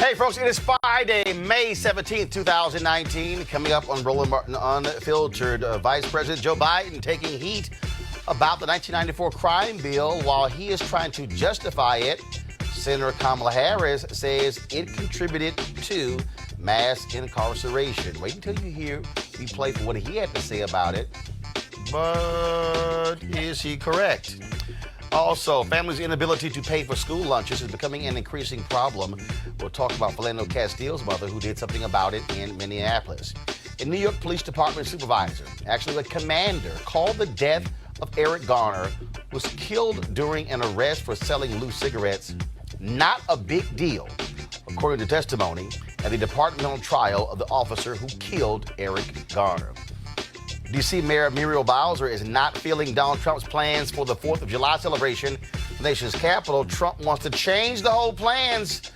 Hey, folks, it is Friday, May 17th, 2019. Coming up on Roland Martin Unfiltered, Vice President Joe Biden taking heat about the 1994 crime bill while he is trying to justify it. Senator Kamala Harris says it contributed to mass incarceration. Wait until you hear me play for what he had to say about it. But is he correct? Also, families' inability to pay for school lunches is becoming an increasing problem. We'll talk about Philando Castile's mother, who did something about it in Minneapolis. A New York Police Department supervisor, actually a commander, called the death of Eric Garner, who was killed during an arrest for selling loose cigarettes, not a big deal, according to testimony at the departmental trial of the officer who killed Eric Garner. D.C. Mayor Muriel Bowser is not feeling Donald Trump's plans for the 4th of July celebration. The nation's capital, Trump wants to change the whole plans,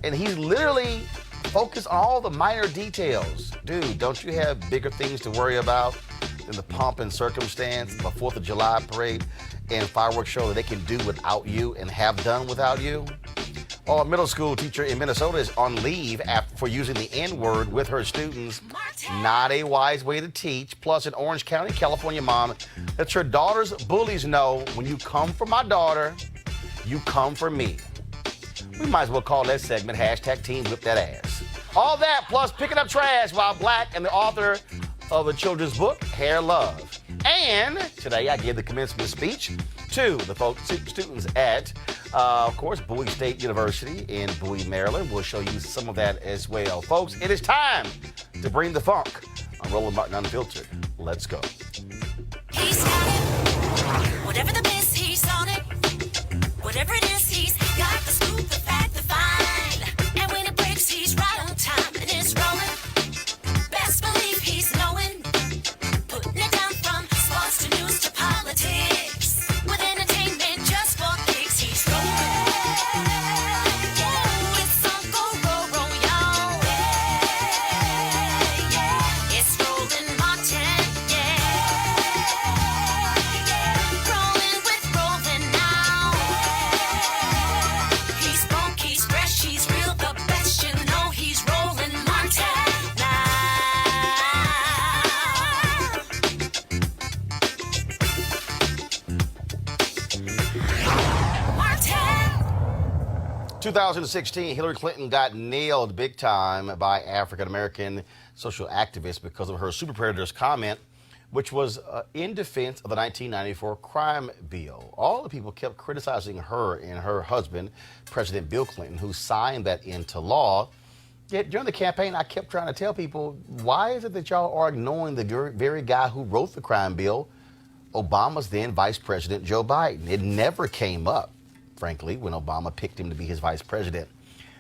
and he's literally focused on all the minor details. Dude, don't you have bigger things to worry about than the pomp and circumstance of a 4th of July parade and fireworks show that they can do without you and have done without you? Oh, a middle school teacher in Minnesota is on leave for using the N-word with her students. Not a wise way to teach. Plus, an Orange County, California mom lets her daughter's bullies know, when you come for my daughter, you come for me. We might as well call that segment hashtag Team Whip That Ass. All that, plus picking up trash while black and the author of the children's book, Hair Love. And today I gave the commencement speech to the folks, students at, of course, Bowie State University in Bowie, Maryland. We'll show you some of that as well. Folks, it is time to bring the funk on Roland Martin Unfiltered. Let's go. He's got it. Whatever the miss, he's on it. Whatever it is, he's got the scoop, the fact, the find. And when it breaks, he's right on time and it's rolling. Best believe he's knowing. Putting it down from sports to news to politics. With entertainment just for kicks, he's rolling. Yeah, it's Uncle Roro, y'all. Yeah, it's Roland Martin. Yeah, rolling with Roland now. He's funk, he's fresh, he's real, the best. You know he's Roland Martin now. 2016, Hillary Clinton got nailed big time by African-American social activists because of her super predators comment, which was in defense of the 1994 crime bill. All the people kept criticizing her and her husband, President Bill Clinton, who signed that into law. Yet during the campaign, I kept trying to tell people, why is it that y'all are ignoring the very guy who wrote the crime bill, Obama's then Vice President Joe Biden? It never came up, frankly, when Obama picked him to be his vice president.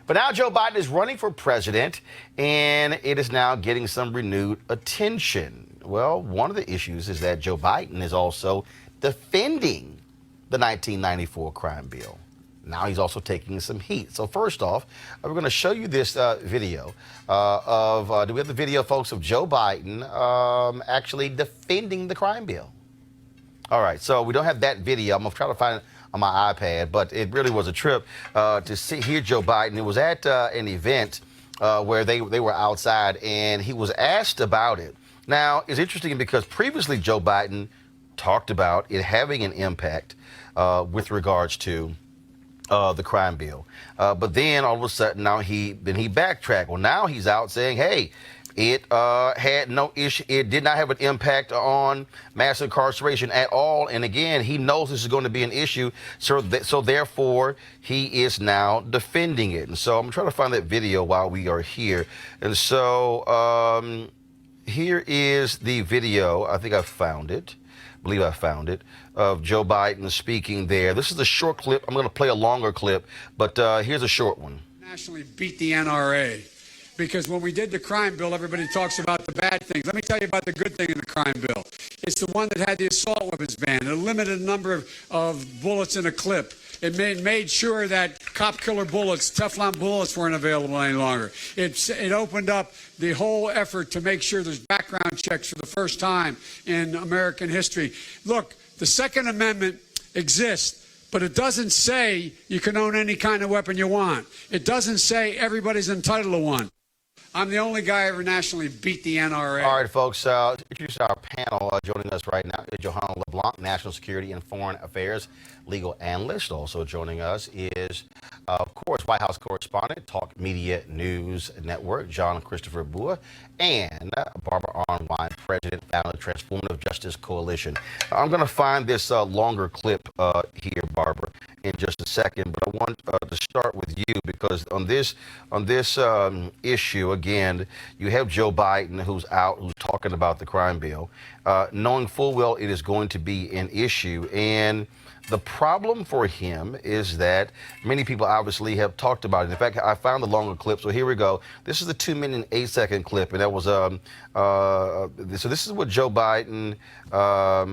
But now Joe Biden is running for president, and it is now getting some renewed attention. Well, one of the issues is that Joe Biden is also defending the 1994 crime bill. Now he's also taking some heat. So first off, we're going to show you this video do we have the video, folks, of Joe Biden actually defending the crime bill? All right, so we don't have that video. I'm going to try to find it on my iPad, but it really was a trip to hear Joe Biden. It was at an event where they were outside, and he was asked about it. Now, it's interesting because previously Joe Biden talked about it having an impact with regards to the crime bill. But then all of a sudden now he backtracked. Well, now he's out saying, hey, it had no issue. It did not have an impact on mass incarceration at all. And again, he knows this is going to be an issue. So therefore, he is now defending it. And so I'm trying to find that video while we are here. And so here is the video. I think I found it. I believe I found it, of Joe Biden speaking there. This is a short clip. I'm going to play a longer clip, but here's a short one. Nationally beat the NRA. Because when we did the crime bill, everybody talks about the bad things. Let me tell you about the good thing in the crime bill. It's the one that had the assault weapons ban, a limited number of bullets in a clip. It made sure that cop killer bullets, Teflon bullets, weren't available any longer. It opened up the whole effort to make sure there's background checks for the first time in American history. Look, the Second Amendment exists But it doesn't say you can own any kind of weapon you want. It doesn't say everybody's entitled to one. I'm the only guy ever nationally beat the NRA. All right, folks, introduce our panel. Joining us right now is Johanna LeBlanc, National Security and Foreign Affairs legal analyst. Also joining us is, of course, White House correspondent, Talk Media News Network, John Christopher Bua, and Barbara Arnwine, president, founder of Transformative Justice Coalition. I'm going to find this longer clip here, Barbara, in just a second, but I want to start with you because on this issue, again, you have Joe Biden who's talking about the crime bill, knowing full well it is going to be an issue. And the problem for him is that many people obviously have talked about it. In fact, I found the longer clip, so here we go. This is the 2-minute and 8-second clip, and that was so this is what Joe Biden,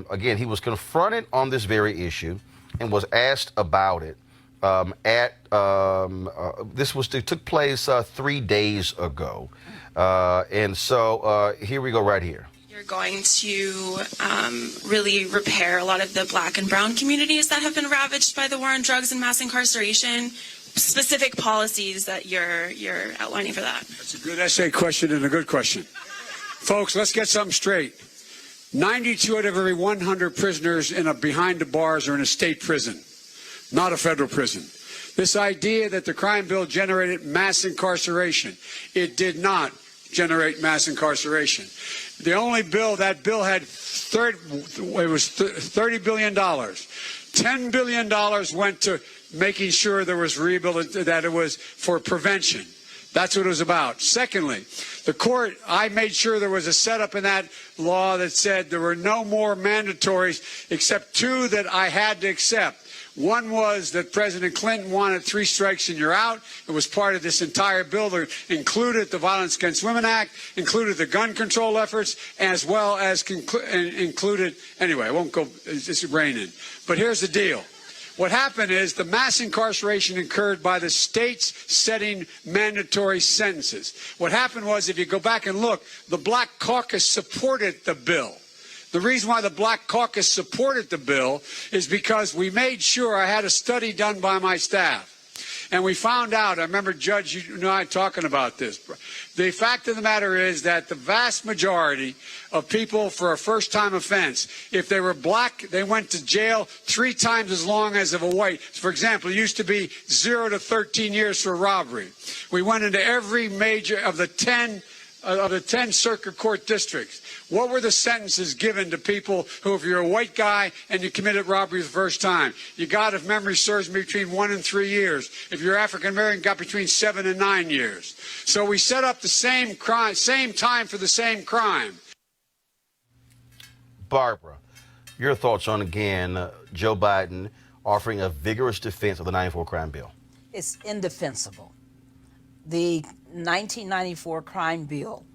again, he was confronted on this very issue and was asked about it took place 3 days ago. And so here we go right here. You're going to really repair a lot of the black and brown communities that have been ravaged by the war on drugs and mass incarceration. Specific policies that you're outlining for that. That's a good essay question and a good question. Folks, let's get something straight. 92 out of every 100 prisoners behind the bars are in a state prison, not a federal prison. This idea that the crime bill generated mass incarceration, it did not generate mass incarceration. The only bill, that bill had $30 billion. $10 billion went to making sure there was that it was for prevention. That's what it was about. Secondly, the court, I made sure there was a setup in that law that said there were no more mandatories except 2 that I had to accept. One was that President Clinton wanted 3 strikes and you're out. It was part of this entire bill that included the Violence Against Women Act, included the gun control efforts, as well as included, anyway, I won't go, it's raining. But here's the deal. What happened is the mass incarceration occurred by the states setting mandatory sentences. What happened was, if you go back and look, the Black Caucus supported the bill. The reason why the Black Caucus supported the bill is because we made sure, I had a study done by my staff, and we found out, I remember, Judge, you and I talking about this. The fact of the matter is that the vast majority of people for a first-time offense, if they were black, they went to jail 3 times as long as of a white. For example, it used to be 0 to 13 years for robbery. We went into every major of the 10 circuit court districts. What were the sentences given to people who, if you're a white guy and you committed robbery the first time, you got, if memory serves me, between 1 and 3 years. If you're African American, got between 7 and 9 years. So we set up the same crime, same time for the same crime. Barbara, your thoughts on, again, Joe Biden offering a vigorous defense of the 94 crime bill? It's indefensible. The 1994 crime bill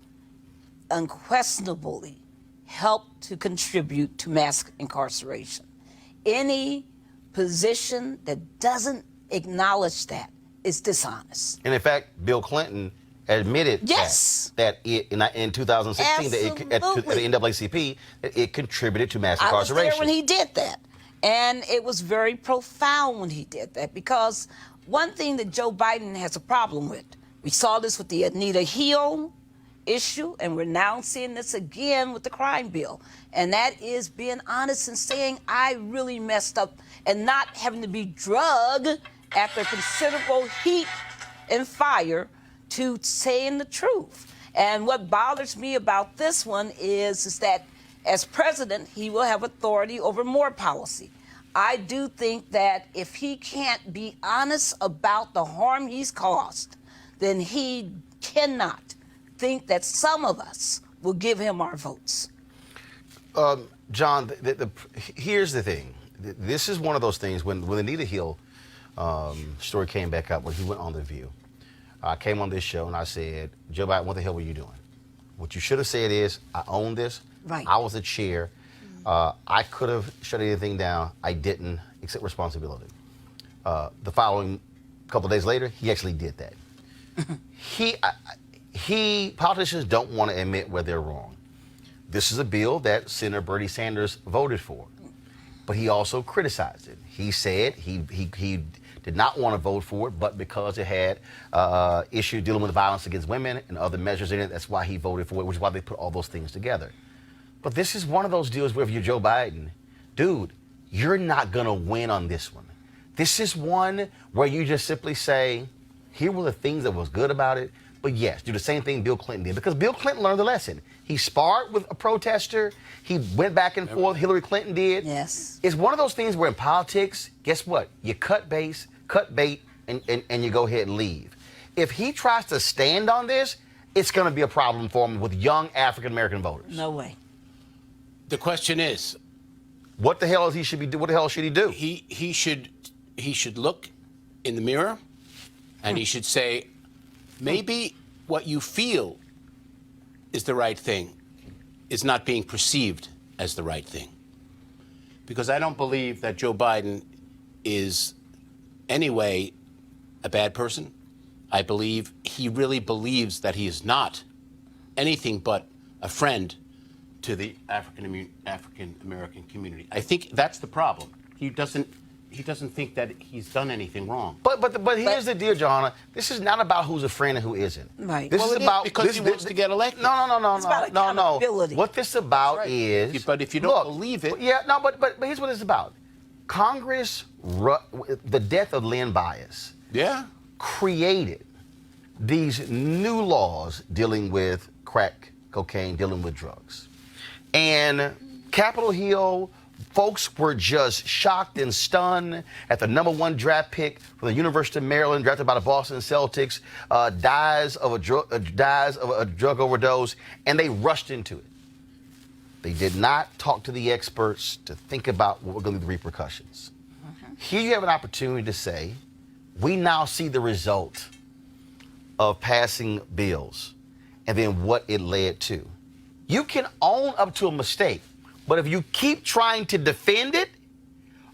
unquestionably helped to contribute to mass incarceration. Any position that doesn't acknowledge that is dishonest. And in fact, Bill Clinton admitted that in 2016 that at the NAACP that it contributed to mass incarceration. I was there when he did that, and it was very profound when he did that, because one thing that Joe Biden has a problem with, we saw this with the Anita Hill issue, and we're now seeing this again with the crime bill. And that is being honest and saying, I really messed up, and not having to be drugged after considerable heat and fire to saying the truth. And what bothers me about this one is that as president, he will have authority over more policy. I do think that if he can't be honest about the harm he's caused, then he cannot think that some of us will give him our votes. John, here's the thing. This is one of those things when the Anita Hill story came back up, when he went on The View. I came on this show and I said, Joe Biden, what the hell were you doing? What you should have said is, I own this. Right. I was the chair. I could have shut anything down. I didn't accept responsibility. The following couple of days later, he actually did that. Politicians don't want to admit where they're wrong. This is a bill that Senator Bernie Sanders voted for, but he also criticized it. He said he did not want to vote for it, but because it had issues dealing with violence against women and other measures in it, that's why he voted for it, which is why they put all those things together. But this is one of those deals where if you're Joe Biden, dude, you're not going to win on this one. This is one where you just simply say, here were the things that was good about it. But yes, do the same thing Bill Clinton did, because Bill Clinton learned the lesson. He sparred with a protester. He went back and forth. Hillary Clinton did. Yes. It's one of those things where in politics, guess what? You cut bait, and you go ahead and leave. If he tries to stand on this, it's going to be a problem for him with young African-American voters. No way. The question is, what the hell is he should be do? What the hell should he do? He should look in the mirror, and he should say, maybe what you feel is the right thing is not being perceived as the right thing. Because I don't believe that Joe Biden is anyway a bad person. I believe he really believes that he is not anything but a friend to the African American community. I think that's the problem. He doesn't think that he's done anything wrong. But here's the deal, Johanna. This is not about who's a friend and who isn't. Right. This Well, is it is about because he wants to get elected. No. It's about accountability. What this about Right. is. But if you don't believe it, But here's what it's about. Congress, the death of Lynn Bias, yeah, created these new laws dealing with crack cocaine, dealing with drugs. And Capitol Hill, folks were just shocked and stunned at the #1 draft pick from the University of Maryland, drafted by the Boston Celtics, dies of a drug overdose, and they rushed into it. They did not talk to the experts to think about what were going to be the repercussions. Here you have an opportunity to say, we now see the result of passing bills and then what it led to. You can own up to a mistake, but if you keep trying to defend it,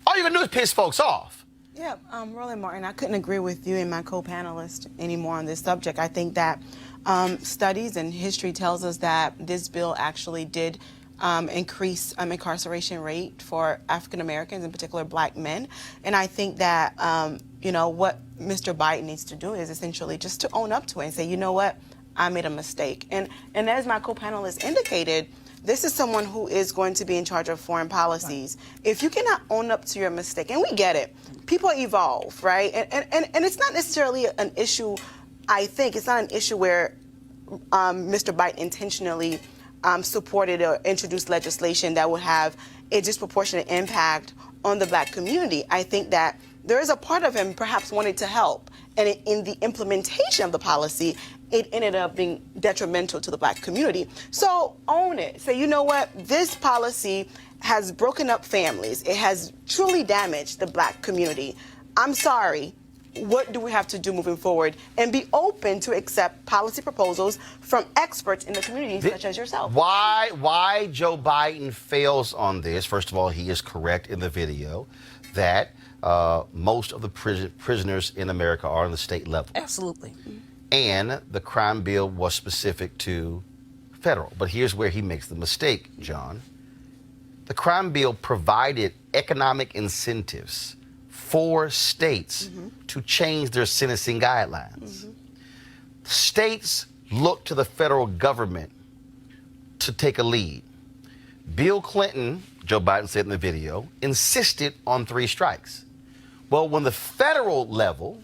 all you're going to do is piss folks off. Yeah, Roland Martin, I couldn't agree with you and my co-panelist anymore on this subject. I think that studies and history tells us that this bill actually did increase incarceration rate for African Americans, in particular black men. And I think that, what Mr. Biden needs to do is essentially just to own up to it and say, you know what, I made a mistake. And as my co-panelist indicated, this is someone who is going to be in charge of foreign policies. Right. If you cannot own up to your mistake, and we get it, people evolve, right? And it's not necessarily an issue, I think, it's not an issue where Mr. Biden intentionally supported or introduced legislation that would have a disproportionate impact on the black community. I think that there is a part of him perhaps wanting to help, and in the implementation of the policy, it ended up being detrimental to the black community. So own it. Say, you know what, this policy has broken up families. It has truly damaged the black community. I'm sorry. What do we have to do moving forward? And be open to accept policy proposals from experts in the community, such as yourself. Why Joe Biden fails on this, first of all, he is correct in the video that most of the prisoners in America are on the state level. Absolutely. And the crime bill was specific to federal. But here's where he makes the mistake, John. The crime bill provided economic incentives for states to change their sentencing guidelines. States look to the federal government to take a lead. Bill Clinton, Joe Biden said in the video, insisted on 3 strikes. Well, when the federal level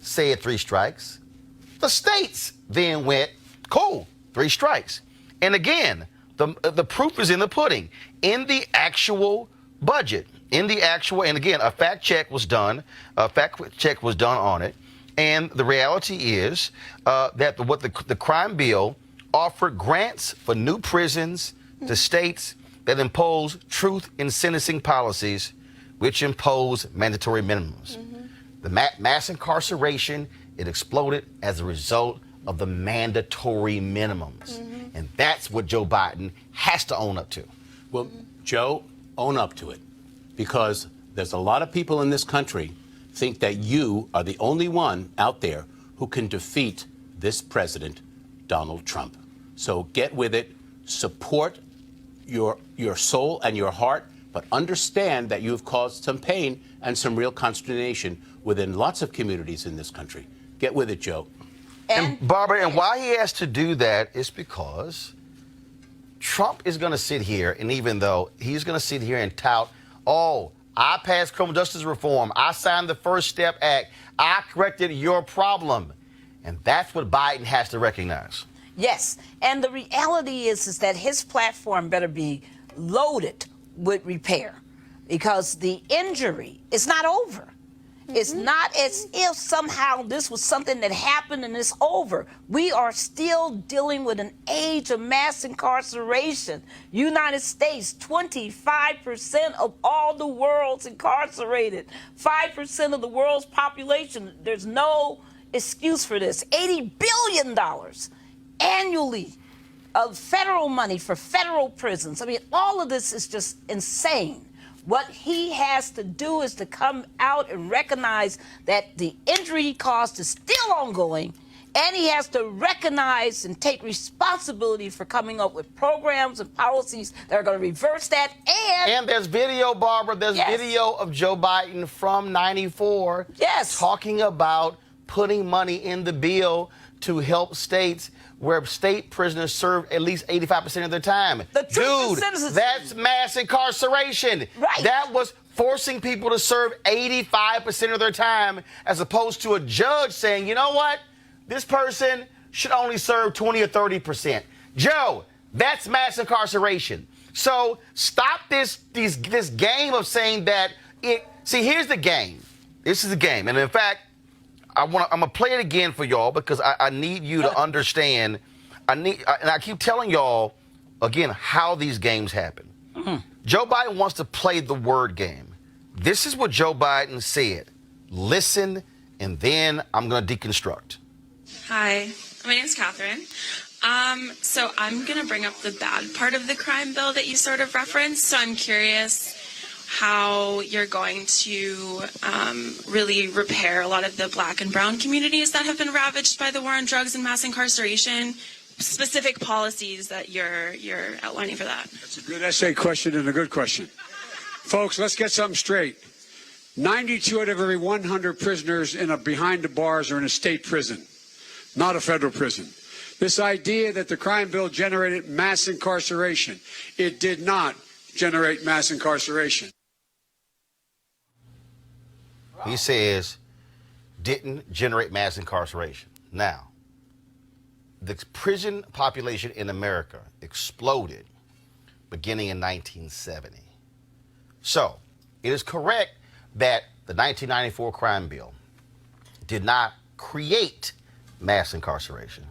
said 3 strikes, the states then went, cool, 3 strikes. And again, the proof is in the pudding. In the actual budget, and again, a fact check was done on it. And the reality is that the crime bill offered grants for new prisons to states that impose truth in sentencing policies, which impose mandatory minimums. The mass incarceration, it exploded as a result of the mandatory minimums. And that's what Joe Biden has to own up to. Well, Joe, own up to it. Because there's a lot of people in this country think that you are the only one out there who can defeat this president, Donald Trump. So get with it. Support your soul and your heart but understand that you have caused some pain and some real consternation within lots of communities in this country. Get with it, Joe. And Barbara, and why he has to do that is because Trump is going to sit here, and even though he's going to sit here and tout, oh, I passed criminal justice reform, I signed the First Step Act, I corrected your problem. And that's what Biden has to recognize. Yes, and the reality is that his platform better be loaded with repair, because the injury is not over. It's not as if somehow this was something that happened and it's over. We are still dealing with an age of mass incarceration. United States, 25% of all the world's incarcerated, 5% of the world's population. There's no excuse for this. $80 billion annually of federal money for federal prisons. I mean, all of this is just insane. What he has to do is to come out and recognize that the injury he caused is still ongoing, and he has to recognize and take responsibility for coming up with programs and policies that are going to reverse that. And there's video, Barbara, there's video of Joe Biden from '94 talking about putting money in the bill to help states where state prisoners serve at least 85% of their time. Dude, that's mass incarceration. Right. That was forcing people to serve 85% of their time, as opposed to a judge saying, you know what, this person should only serve 20 or 30%. Joe, that's mass incarceration. So stop this game of saying that see, here's the game. This is the game. And in fact, I'm gonna play it again for y'all, because I need you to understand. And I keep telling y'all again how these games happen. Joe Biden wants to play the word game. This is what Joe Biden said. Listen, and then I'm gonna deconstruct. Hi, my name's Catherine. So I'm gonna bring up the bad part of the crime bill that you sort of referenced. So I'm curious how you're going to really repair a lot of the Black and brown communities that have been ravaged by the war on drugs and mass incarceration, specific policies that you're outlining for that. That's a good essay question and a good question. Folks, let's get something straight. 92 out of every 100 prisoners behind the bars are in a state prison, not a federal prison. This idea that the crime bill generated mass incarceration, it did not generate mass incarceration. He says, didn't generate mass incarceration. Now, the prison population in America exploded beginning in 1970. So, it is correct that the 1994 crime bill did not create mass incarceration.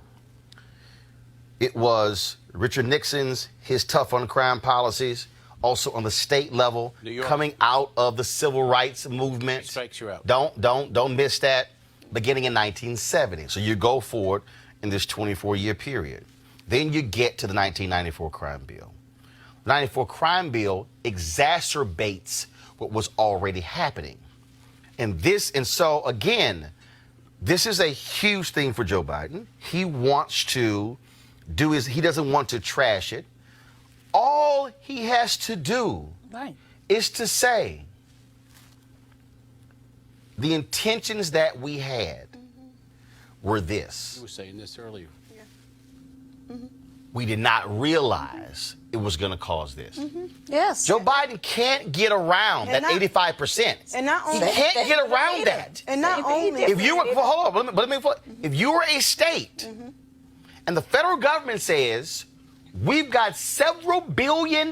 It was Richard Nixon's, his tough on crime policies, also on the state level, coming out of the civil rights movement. Strikes you out. Don't miss that. Beginning in 1970. So you go forward in this 24-year period. Then you get to the 1994 crime bill. The 94 crime bill exacerbates what was already happening. And so again, this is a huge thing for Joe Biden. He wants to he doesn't want to trash it. All he has to do is to say the intentions that we had were this. You were saying this earlier. We did not realize it was going to cause this. Yes. Joe Biden can't get around that 85%. And not only he can't get around that. And not only If you were, hold on, if you were a state and the federal government says, we've got several $1 billion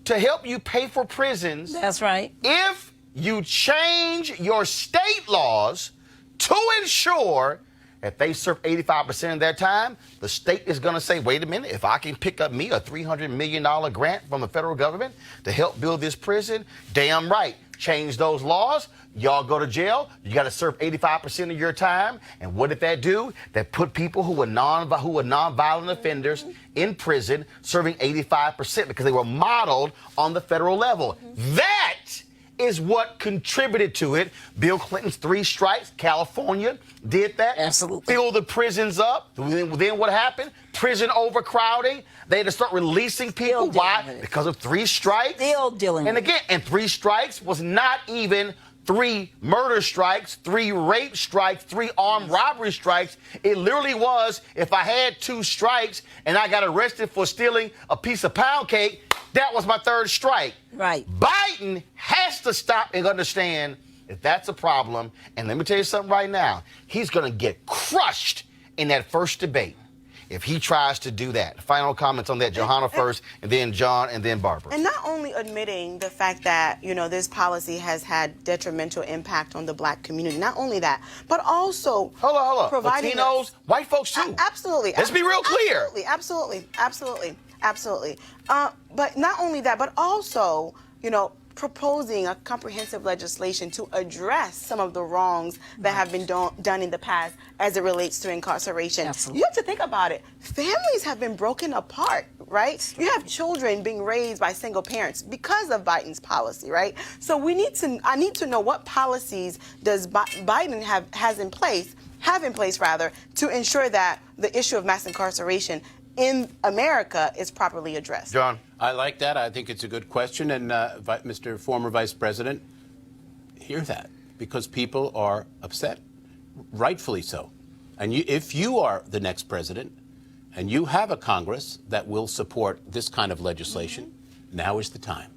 to help you pay for prisons. That's right. If you change your state laws to ensure that they serve 85% of their time, the state is going to say, wait a minute, if I can pick up me a $300 million grant from the federal government to help build this prison, damn right, change those laws. Y'all go to jail. You got to serve 85% of your time. And what did that do? That put people who were non-violent offenders in prison serving 85% because they were modeled on the federal level. That is what contributed to it. Bill Clinton's 3 strikes, California did that. Absolutely. Fill the prisons up. Then what happened? Prison overcrowding. They had to start releasing people. Why? Because of 3 strikes. Still dealing and with again, and 3 strikes was not even 3 murder strikes, 3 rape strikes, 3 armed robbery strikes. It literally was, if I had 2 strikes and I got arrested for stealing a piece of pound cake, that was my 3rd strike. Right. Biden has to stop and understand if that's a problem. And let me tell you something right now. He's going to get crushed in that first debate if he tries to do that. Final comments on that. Johanna first, and then John, and then Barbara. And not only admitting the fact that, this policy has had detrimental impact on the black community, not only that, but also Hold on. providing Latinos, white folks too. Absolutely. Let's be real clear. Absolutely. But not only that, but also, proposing a comprehensive legislation to address some of the wrongs that have been done in the past as it relates to incarceration. Absolutely. You have to think about it. Families have been broken apart, right? You have children being raised by single parents because of Biden's policy, right? So I need to know what policies does Biden have in place to ensure that the issue of mass incarceration in America is properly addressed. John. I like that. I think it's a good question. And Mr. Former Vice President, hear that, because people are upset, rightfully so. And if you are the next president and you have a Congress that will support this kind of legislation, now is the time.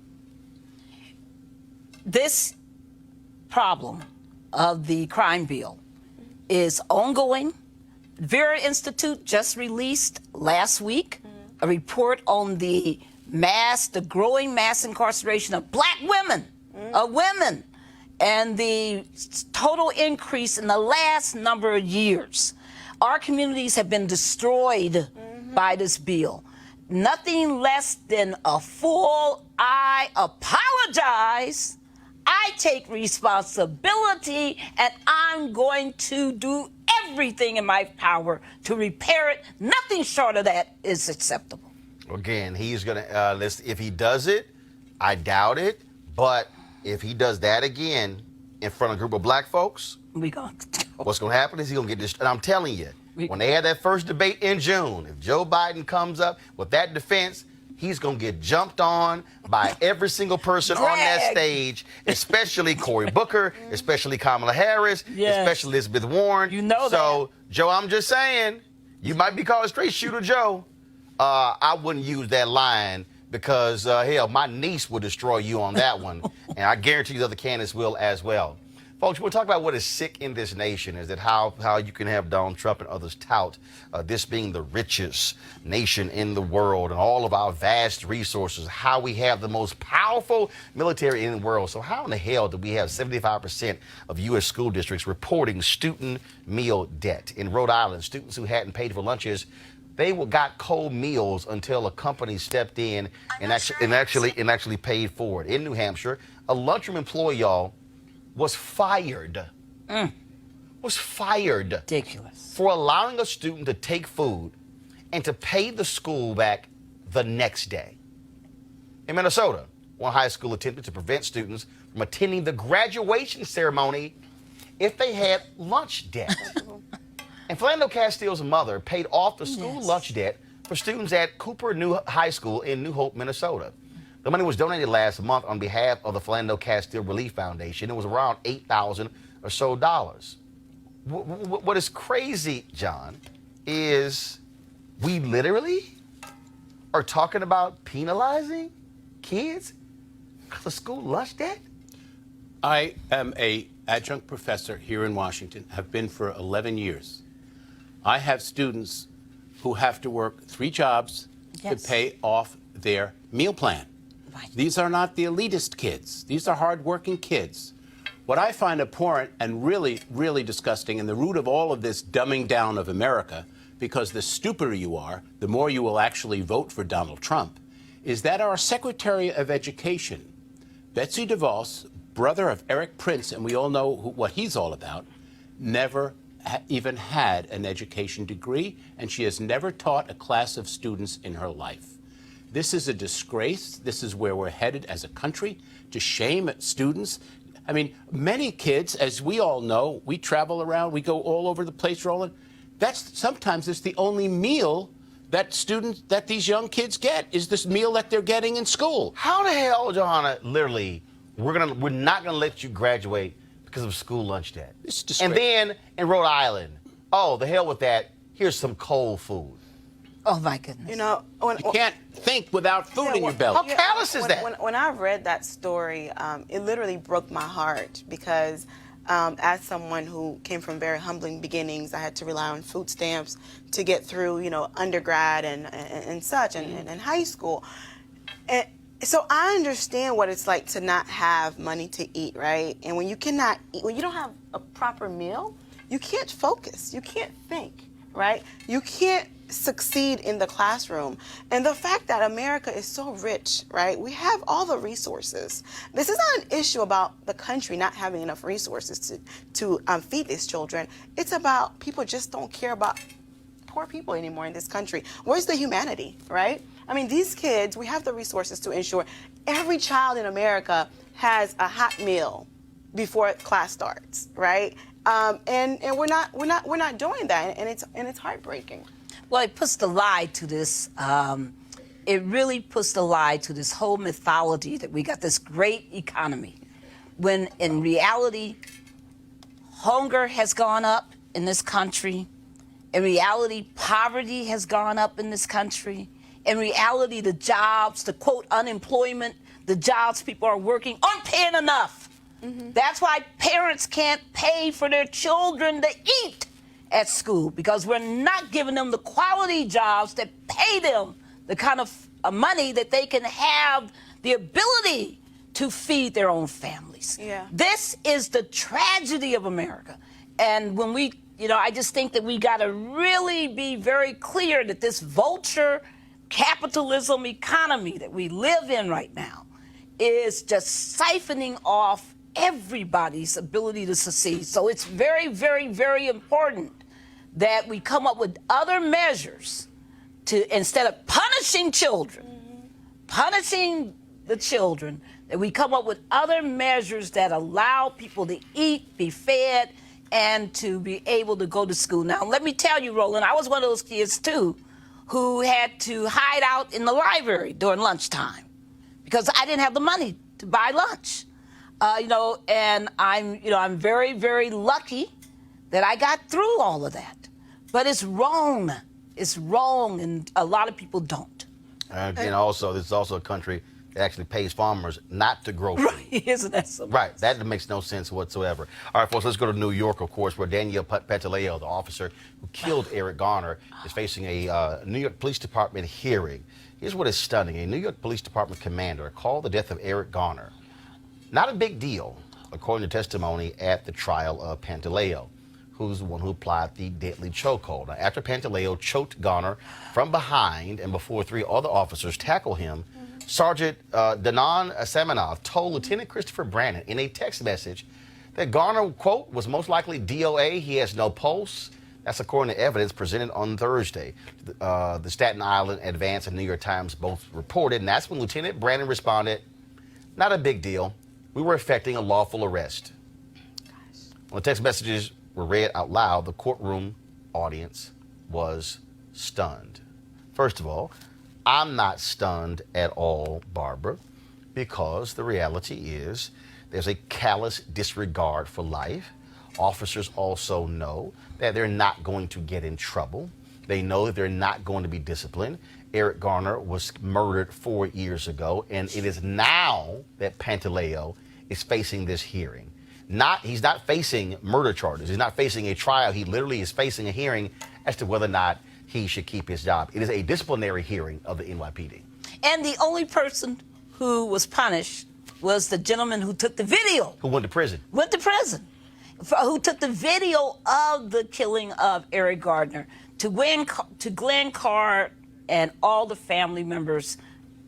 This problem of the crime bill is ongoing. Vera Institute just released last week a report on the growing mass incarceration of black women, and the total increase in the last number of years. Our communities have been destroyed by this bill. Nothing less than a full I apologize. I take responsibility, and I'm going to do everything in my power to repair it. Nothing short of that is acceptable. Again, he's going to, if he does it, I doubt it. But if he does that again in front of a group of black folks, what's going to happen is he's going to get this. And I'm telling you, when they had that first debate in June, if Joe Biden comes up with that defense, he's going to get jumped on by every single person on that stage, especially Cory Booker, especially especially Harris, especially Elizabeth Warren. So, Joe, I'm just saying, you might be called straight shooter Joe. I wouldn't use that line because, hell, my niece will destroy you on that one. And I guarantee you the other candidates will as well. Folks, we'll talk about what is sick in this nation, is that how you can have Donald Trump and others tout this being the richest nation in the world and all of our vast resources, how we have the most powerful military in the world. So how in the hell do we have 75% of U.S. school districts reporting student meal debt? In Rhode Island, students who hadn't paid for lunches, they got cold meals until a company stepped in and actually paid for it. In New Hampshire, a lunchroom employee, y'all, was fired. Was fired. Ridiculous. For allowing a student to take food and to pay the school back the next day. In Minnesota, one high school attempted to prevent students from attending the graduation ceremony if they had lunch debt. And Philando Castile's mother paid off the school lunch debt for students at Cooper New High School in New Hope, Minnesota. The money was donated last month on behalf of the Philando Castile Relief Foundation. It was around $8,000 or so. What is crazy, John, is we literally are talking about penalizing kids because of school lunch debt? I am an adjunct professor here in Washington, have been for 11 years. I have students who have to work 3 jobs to pay off their meal plan. Right. These are not the elitist kids. These are hardworking kids. What I find abhorrent and really, really disgusting, and the root of all of this dumbing down of America, because the stupider you are, the more you will actually vote for Donald Trump, is that our Secretary of Education, Betsy DeVos, brother of Eric Prince, and we all know what he's all about, never even had an education degree, and she has never taught a class of students in her life. This is a disgrace. This is where we're headed as a country, to shame students. I mean, many kids, as we all know, we travel around, we go all over the place, Roland. Sometimes it's the only meal that these young kids get, is this meal that they're getting in school. How the hell, Johanna, literally, we're not gonna let you graduate because of school lunch debt? It's disgrace. And then in Rhode Island, oh, the hell with that. Here's some cold food. Oh my goodness. You know, You can't think without food in your belly. How callous is that? When I read that story, it literally broke my heart because as someone who came from very humbling beginnings, I had to rely on food stamps to get through, undergrad and such, and high school. And so I understand what it's like to not have money to eat, right? And when you cannot eat, when you don't have a proper meal, you can't focus, you can't think, right? You can't succeed in the classroom. And the fact that America is so rich, right? We have all the resources. This is not an issue about the country not having enough resources to feed these children. It's about people just don't care about poor people anymore in this country. Where's the humanity, right? I mean, these kids, we have the resources to ensure every child in America has a hot meal before class starts, right? And we're not doing that, and it's heartbreaking. Well, it puts the lie to this. It really puts the lie to this whole mythology that we got this great economy, when in reality, hunger has gone up in this country. In reality, poverty has gone up in this country. In reality, the jobs, the quote unemployment, the jobs people are working aren't paying enough. Mm-hmm. That's why parents can't pay for their children to eat at school, because we're not giving them the quality jobs that pay them the kind of money that they can have the ability to feed their own families. Yeah. This is the tragedy of America. And when we, I just think that we got to really be very clear that this vulture capitalism economy that we live in right now is just siphoning off everybody's ability to succeed. So it's very, very, very important that we come up with other measures to, instead of punishing children, punishing the children, that we come up with other measures that allow people to eat, be fed, and to be able to go to school. Now, let me tell you, Roland, I was one of those kids, too, who had to hide out in the library during lunchtime because I didn't have the money to buy lunch. And I'm very, very lucky that I got through all of that. But it's wrong. It's wrong, and a lot of people don't. And also, this is also a country that actually pays farmers not to grow food. Right, isn't that something? Right, that makes no sense whatsoever. All right, folks, let's go to New York, of course, where Danielle Pantaleo, the officer who killed Eric Garner, is facing a New York Police Department hearing. Here's what is stunning. A New York Police Department commander called the death of Eric Garner not a big deal, according to testimony at the trial of Pantaleo, who's the one who applied the deadly chokehold. Now, after Pantaleo choked Garner from behind and before three other officers tackled him, Sergeant Danon Samanov told Lieutenant Christopher Brandon in a text message that Garner, quote, was most likely DOA. He has no pulse. That's according to evidence presented on Thursday. The Staten Island Advance and New York Times both reported, and that's when Lieutenant Brandon responded, not a big deal. We were effecting a lawful arrest. When the text messages were read out loud, the courtroom audience was stunned. First of all, I'm not stunned at all, Barbara, because the reality is there's a callous disregard for life. Officers also know that they're not going to get in trouble. They know that they're not going to be disciplined. Eric Garner was murdered 4 years ago, and it is now that Pantaleo is facing this hearing. He's not facing murder charges. He's not facing a trial. He literally is facing a hearing as to whether or not he should keep his job. It is a disciplinary hearing of the NYPD. And the only person who was punished was the gentleman who took the video. Who went to prison. Went to prison. Who took the video of the killing of Eric Garner. To Glenn Carr and all the family members,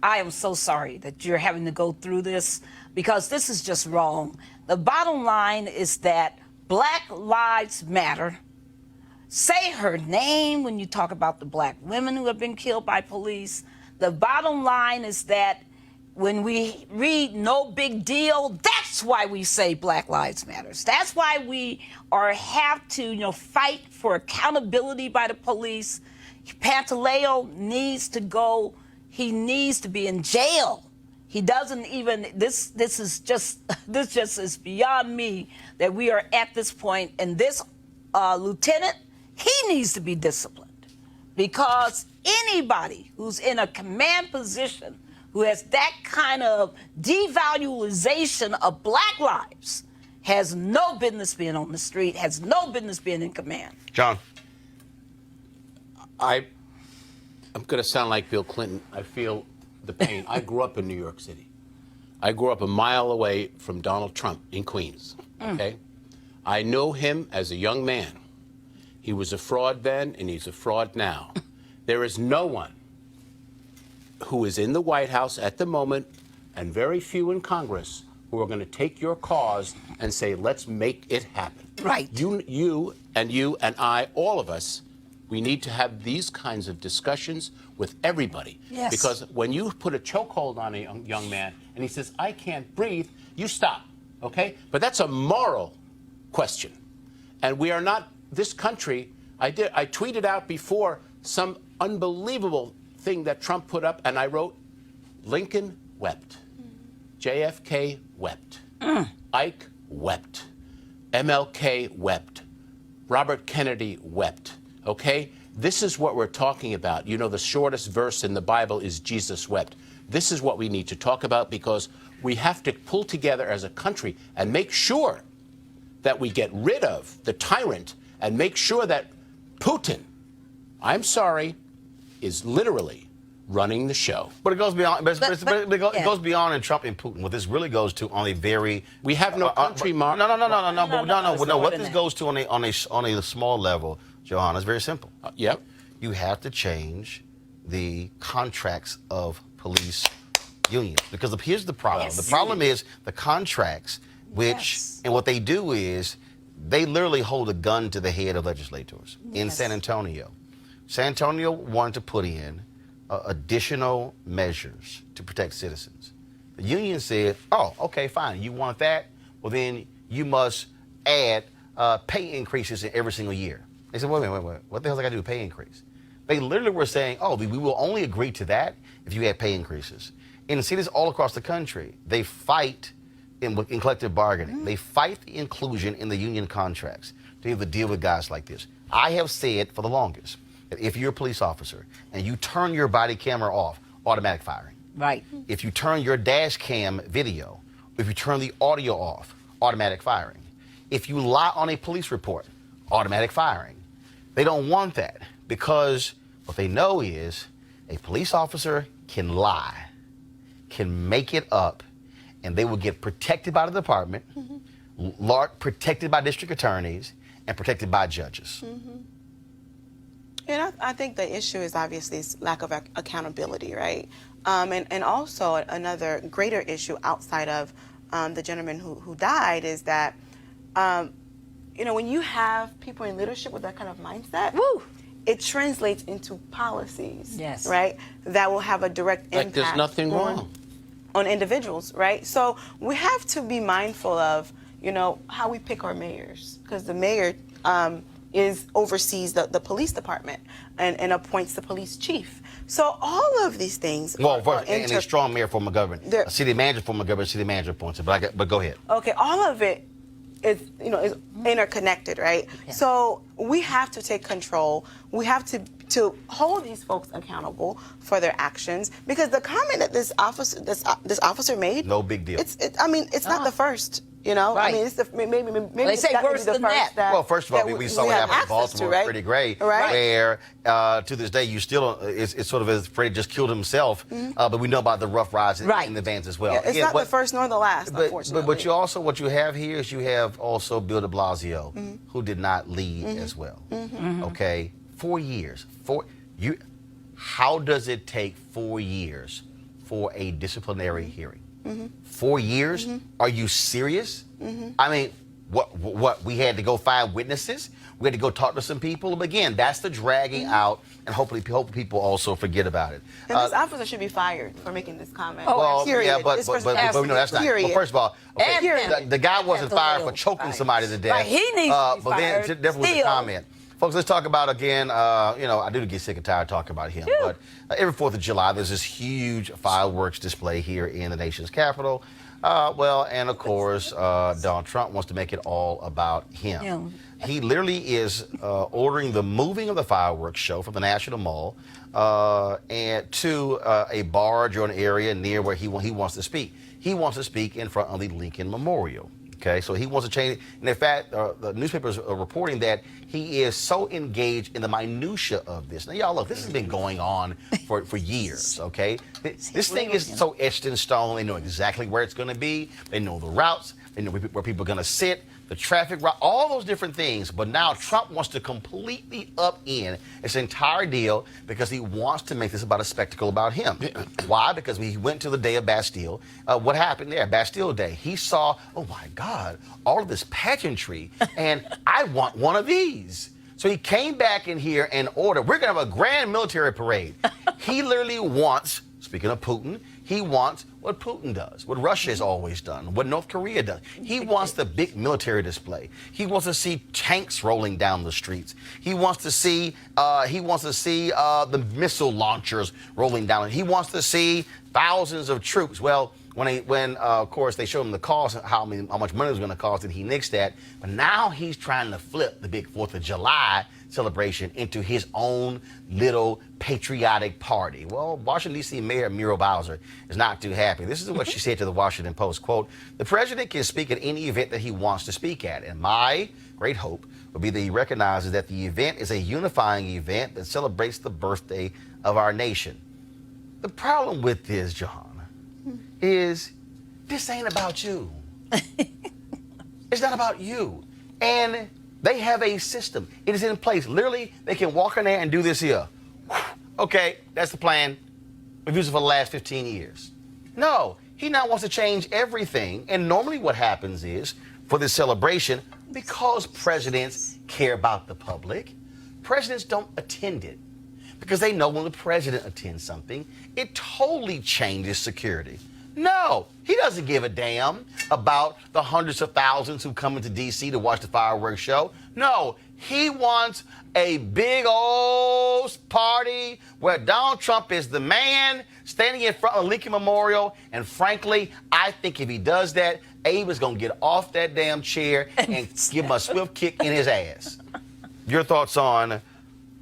I am so sorry that you're having to go through this, because this is just wrong. The bottom line is that Black Lives Matter. Say her name when you talk about the black women who have been killed by police. The bottom line is that when we read no big deal, that's why we say Black Lives Matters. That's why we have to, fight for accountability by the police. Pantaleo needs to go. He needs to be in jail. He doesn't even. This just is beyond me that we are at this point. And this lieutenant, he needs to be disciplined, because anybody who's in a command position who has that kind of devaluation of black lives has no business being on the street, has no business being in command. John. I'm going to sound like Bill Clinton. I feel the pain. I grew up in New York City. I grew up a mile away from Donald Trump in Queens. Okay? I know him as a young man. He was a fraud then, and he's a fraud now. There is no one who is in the White House at the moment, and very few in Congress, who are going to take your cause and say, let's make it happen. Right. You and I, all of us, we need to have these kinds of discussions with everybody. Yes. Because when you put a chokehold on a young man and he says, I can't breathe, you stop, okay? But that's a moral question. And we are not, this country, I tweeted out before some unbelievable thing that Trump put up, and I wrote, Lincoln wept. JFK wept. Ike wept. MLK wept. Robert Kennedy wept. Okay? This is what we're talking about. You know, the shortest verse in the Bible is Jesus wept. This is what we need to talk about, because we have to pull together as a country and make sure that we get rid of the tyrant and make sure that Putin, I'm sorry, is literally running the show. But it goes beyond. It goes beyond in Trump and Putin. What this really goes to on a very we have no country, Mark. No. What this goes to on a small level, Johanna, is very simple. Yep. You have to change the contracts of police unions, because here's the problem. Yes. The problem is the contracts, and what they do is they literally hold a gun to the head of legislators in San Antonio. San Antonio wanted to put in additional measures to protect citizens. The union said, oh, okay, fine. You want that? Well, then you must add pay increases in every single year. They said, wait. What the hell do I got to do with pay increase? They literally were saying, oh, we will only agree to that if you add pay increases. In cities all across the country, they fight in collective bargaining. They fight the inclusion in the union contracts to have to deal with guys like this. I have said for the longest, if you're a police officer and you turn your body camera off, automatic firing. Right. If you turn your dash cam video, if you turn the audio off, automatic firing. If you lie on a police report, automatic firing. They don't want that, because what they know is a police officer can lie, can make it up, and they will get protected by the department, protected by district attorneys, and protected by judges. And I think the issue is obviously lack of accountability, right? And also another greater issue outside of the gentleman who died is that, when you have people in leadership with that kind of mindset, it translates into policies, right, that will have a direct impact. Like there's nothing wrong on individuals, right? So we have to be mindful of, how we pick our mayors, because the mayor oversees the police department and appoints the police chief. So all of these things. Well, and a strong mayor form of government, a city manager form of government, city manager appoints it. But go ahead. Okay, all of it is interconnected, right? Yeah. So we have to take control. We have to hold these folks accountable for their actions, because the comment that this officer made, no big deal. It's not the first. Right. I mean, it's maybe they say worse than that. Well, first of all, we saw what happened in Baltimore with Freddie Gray, where to this day you still it's sort of as Freddie just killed himself, but we know about the rough rides in the vans as well. Yeah, it's not the first nor the last, unfortunately. But what you have here is you have also Bill de Blasio, who did not lead as well. Okay, 4 years. How does it take 4 years for a disciplinary hearing? 4 years? Are you serious? I mean, What? We had to go find witnesses. We had to go talk to some people. But again, that's the dragging out, and hopefully people also forget about it. And this officer should be fired for making this comment. Well, period. yeah, but This we person know has to that's not. period. Well, first of all, okay, And the guy wasn't fired for choking somebody to death. Right, he needs to be But then fired. definitely with the Still. comment. Folks, let's talk about again, I do get sick and tired of talking about him, but every 4th of July, there's this huge fireworks display here in the nation's capital. And of course, Donald Trump wants to make it all about him. He literally is ordering the moving of the fireworks show from the National Mall and to a barge or an area near where he wants to speak. He wants to speak in front of the Lincoln Memorial. Okay, so he wants to change it. And in fact, the newspapers are reporting that he is so engaged in the minutia of this. Now, y'all, look, this has been going on for years, okay? This thing is so etched in stone. They know exactly where it's going to be. They know the routes. They know where people are going to sit, the traffic route, all those different things. But now Trump wants to completely upend this entire deal because he wants to make this about a spectacle about him. Why? Because we went to the day of Bastille. What happened there? Bastille Day. He saw, oh my God, all of this pageantry, and I want one of these. So he came back in here and ordered, we're going to have a grand military parade. He literally wants, speaking of Putin, he wants what Putin does, what Russia has always done, what North Korea does. He wants the big military display. He wants to see tanks rolling down the streets. He wants to see the missile launchers rolling down. He wants to see thousands of troops. Well, when of course they showed him the cost, how much money it was going to cost, and he nixed that. But now he's trying to flip the big 4th of July celebration into his own little patriotic party. Well, Washington, D.C. Mayor Muriel Bowser is not too happy. This is what she said to the Washington Post, quote, "The president can speak at any event that he wants to speak at, and my great hope would be that he recognizes that the event is a unifying event that celebrates the birthday of our nation." The problem with this, John, is this ain't about you. It's not about you. And they have a system. It is in place. Literally, they can walk in there and do this here. Okay, that's the plan. We've used it for the last 15 years. No, he now wants to change everything. And normally what happens is, for this celebration, because presidents care about the public, presidents don't attend it. Because they know when the president attends something, it totally changes security. No, he doesn't give a damn about the hundreds of thousands who come into D.C. to watch the fireworks show. No, he wants a big old party where Donald Trump is the man standing in front of Lincoln Memorial. And frankly, I think if he does that, Abe is going to get off that damn chair and give him a swift kick in his ass. Your thoughts on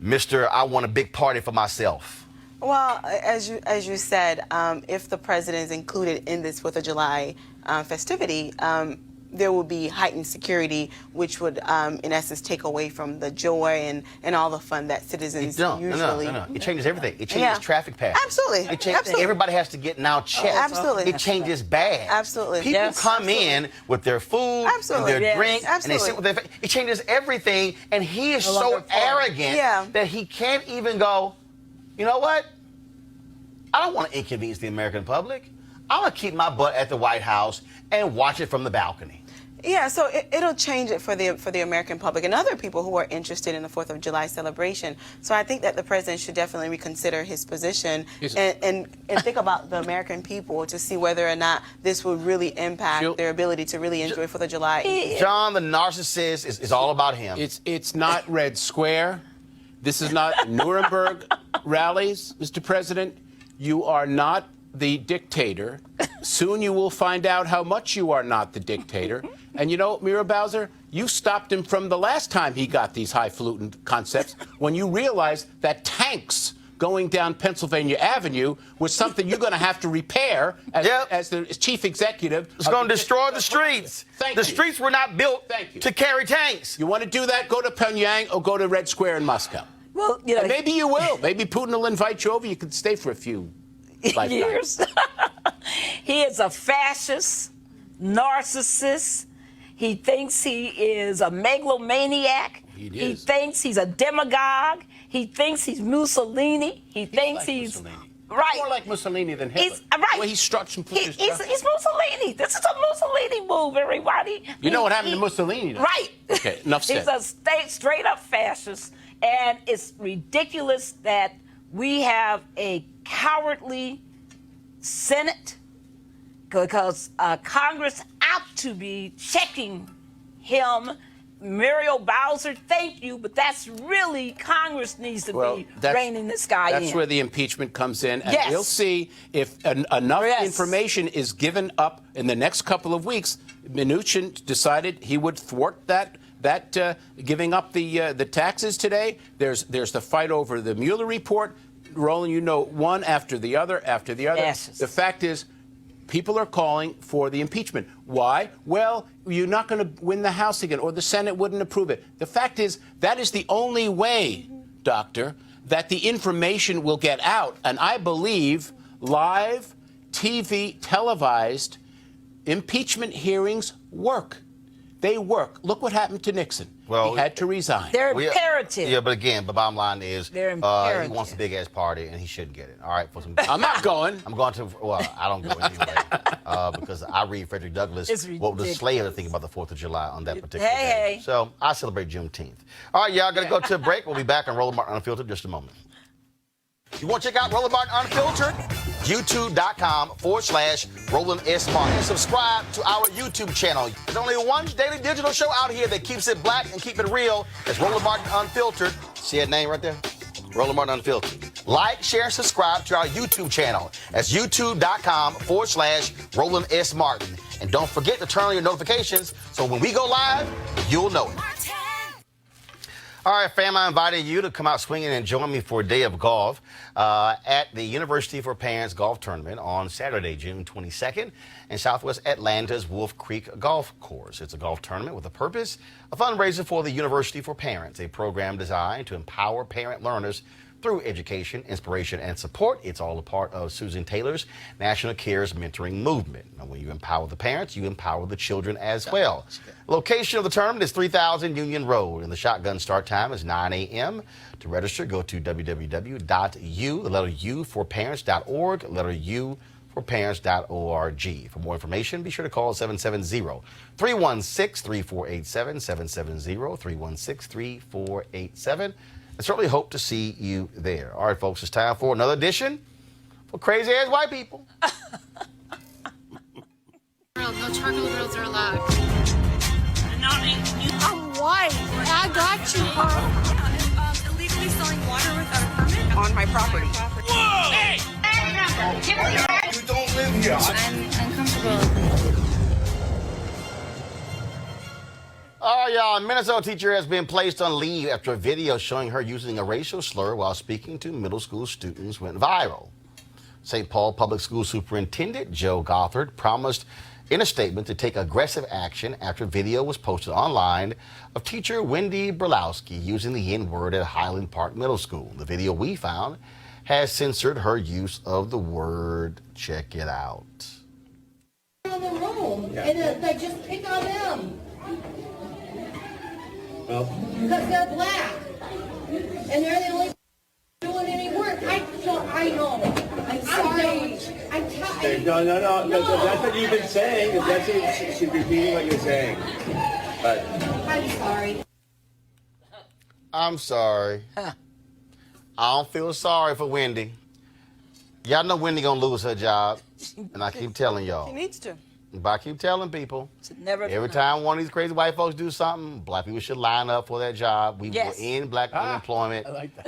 Mr. I want a big party for myself? Well, as you said, if the president is included in this 4th of July festivity, there will be heightened security, which would, in essence, take away from the joy and all the fun that citizens usually. No. It changes everything. It changes traffic patterns. Absolutely. Absolutely. Everybody has to get now checked. Absolutely. It changes bags. Absolutely. People come in with their food and their drink, and they sit with their. It changes everything, and he is so arrogant that he can't even go, you know what? I don't want to inconvenience the American public. I'm going to keep my butt at the White House and watch it from the balcony. Yeah, so it'll change it for the American public and other people who are interested in the 4th of July celebration. So I think that the president should definitely reconsider his position and think about the American people to see whether or not this will really impact their ability to really enjoy 4th of July. John, the narcissist, is all about him. It's not Red Square. This is not Nuremberg rallies, Mr. President. You are not the dictator. Soon you will find out how much you are not the dictator. And you know, Muriel Bowser, you stopped him from the last time he got these highfalutin concepts when you realized that tanks going down Pennsylvania Avenue was something you're going to have to repair as the chief executive. It's going to destroy the streets. The streets were not built to carry tanks. You want to do that? Go to Pyongyang or go to Red Square in Moscow. Well, you know, and maybe you will. Maybe Putin will invite you over. You could stay for a few years. He is a fascist, narcissist. He thinks he is a megalomaniac. He thinks he's a demagogue. He thinks he's Mussolini. He thinks he's Right. More like Mussolini than Hitler. He's right. The way he struts and puts his He's Mussolini. This is a Mussolini move, everybody. You know what happened to Mussolini, though? Right. Okay, enough said. He's a straight up fascist, and it's ridiculous that we have a cowardly Senate, because Congress ought to be checking him. Muriel Bowser, thank you, but that's really Congress needs to be reining this guy in. That's where the impeachment comes in, and Yes. we'll see if enough Yes. information is given up in the next couple of weeks. Mnuchin decided he would thwart that giving up the taxes today. There's the fight over the Mueller report. Roland, you know, one after the other after the other. Yes. The fact is, people are calling for the impeachment. Why? Well, you're not going to win the House again, or the Senate wouldn't approve it. The fact is, that is the only way, Doctor, that the information will get out. And I believe live, TV, televised impeachment hearings work. They work. Look what happened to Nixon. Well, he had to resign. They're imperative. Yeah, but again, the bottom line is They're he imperative. wants a big ass party and he shouldn't get it. All right, for some. I'm not going. I'm going to. Well, I don't go anyway because I read Frederick Douglass. It's What would the ridiculous. Slayer think about the 4th of July on that particular Hey, day? hey. So I celebrate Juneteenth. All right, y'all, gotta go to a break. We'll be back on Roland Martin Unfiltered in just a moment. You want to check out Roland Martin Unfiltered? YouTube.com/Roland S. Martin. And subscribe to our YouTube channel. There's only one daily digital show out here that keeps it black and keep it real. It's Roland Martin Unfiltered. See that name right there? Roland Martin Unfiltered. Like, share, and subscribe to our YouTube channel. That's YouTube.com/Roland S. Martin. And don't forget to turn on your notifications so when we go live, you'll know it. Martin. All right, fam, I invited you to come out swinging and join me for a day of golf at the University for Parents Golf Tournament on Saturday, June 22nd in Southwest Atlanta's Wolf Creek Golf Course. It's a golf tournament with a purpose, a fundraiser for the University for Parents, a program designed to empower parent learners through education, inspiration, and support. It's all a part of Susan Taylor's National Cares Mentoring Movement. Now, when you empower the parents, you empower the children as well. Location of the tournament is 3000 Union Road, and the shotgun start time is 9 a.m. To register, go to www.u4parents.org, letter U for parents.org. For more information, be sure to call 770-316-3487, 770-316-3487. I certainly hope to see you there. All right, folks, it's time for another edition for Crazy Ass White People. No charcoal grills are allowed. I'm white. I got you, Carl. Illegally selling water without a permit On my property. Whoa! Hey! You don't live here. I'm uncomfortable. All right, y'all. A Minnesota teacher has been placed on leave after a video showing her using a racial slur while speaking to middle school students went viral. St. Paul Public School Superintendent Joe Gothard promised in a statement to take aggressive action after video was posted online of teacher Wendy Brulowski using the N-word at Highland Park Middle School. The video we found has censored her use of the word. Check it out. On the room, and they just pick on them. Well, because they're black, and they're the only doing any work. I know. I'm sorry. No. That's what you've been saying. That's it. She's repeating what you're saying. But I'm sorry. I'm sorry. I don't feel sorry for Wendy. Y'all know Wendy gonna lose her job, and I keep telling y'all. He needs to. But I keep telling people, Never every time one of these crazy white folks do something, black people should line up for that job. We will end black unemployment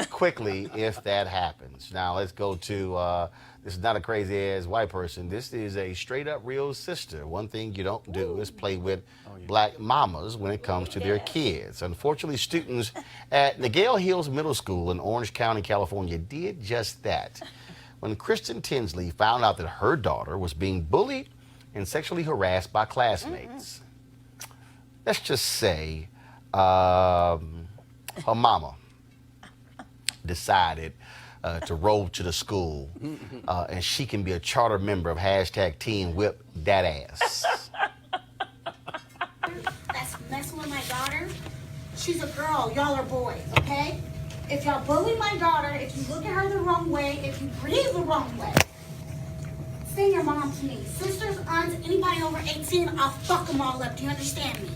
quickly if that happens. Now let's go to, this is not a crazy ass white person. This is a straight up real sister. One thing you don't do is play with black mamas when it comes to their kids. Unfortunately, students at Nagale Hills Middle School in Orange County, California did just that. When Kristen Tinsley found out that her daughter was being bullied and sexually harassed by classmates. Let's just say her mama decided to roll to the school and she can be a charter member of #Teen Whip That Ass. That's with my daughter. She's a girl. Y'all are boys, okay? If y'all bully my daughter, if you look at her the wrong way, if you breathe the wrong way, send your mom to me. Sisters, aunts, anybody over 18, I'll fuck them all up. Do you understand me?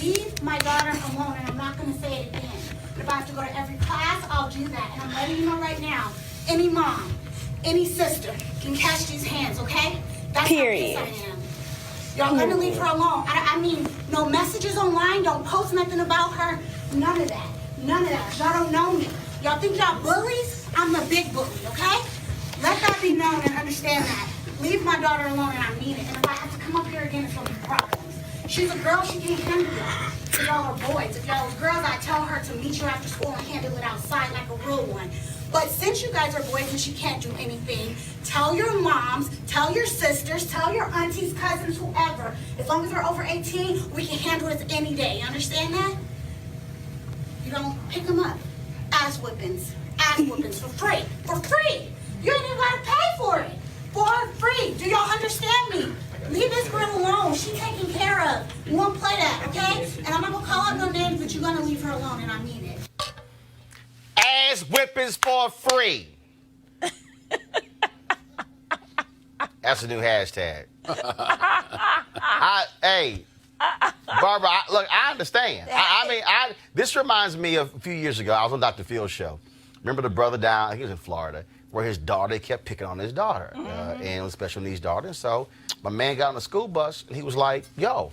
Leave my daughter alone, and I'm not going to say it again. But if I have to go to every class, I'll do that. And I'm letting you know right now, any mom, any sister can catch these hands, okay? That's Period. how pissed I am. Y'all gonna leave her alone. I mean, no messages online, don't post nothing about her. None of that. None of that. Y'all don't know me. Y'all think y'all bullies? I'm the big bully, okay? Let that be known and understand that. Leave my daughter alone, and I mean it. And if I have to come up here again, it's gonna be problems. She's a girl, she can't handle y'all. If y'all are boys, if y'all are girls, I tell her to meet you after school and handle it outside like a real one. But since you guys are boys and she can't do anything, tell your moms, tell your sisters, tell your aunties, cousins, whoever. As long as we're over 18, we can handle it any day. You understand that? You don't pick them up. Ass whippings for free. For free. You ain't even gotta pay for it. For free. Do y'all understand me? Leave this girl alone. She's taken care of. You won't play that, okay? And I'm not gonna call out no names, but you're gonna leave her alone, and I mean it. Ass whippings for free. That's a new hashtag. Hey, Barbara, look, I understand. I mean, this reminds me of a few years ago. I was on Dr. Phil's show. Remember the brother down, I think he was in Florida, where his daughter kept picking on his daughter. And it was a special needs daughter. And so my man got on the school bus, and he was like, yo,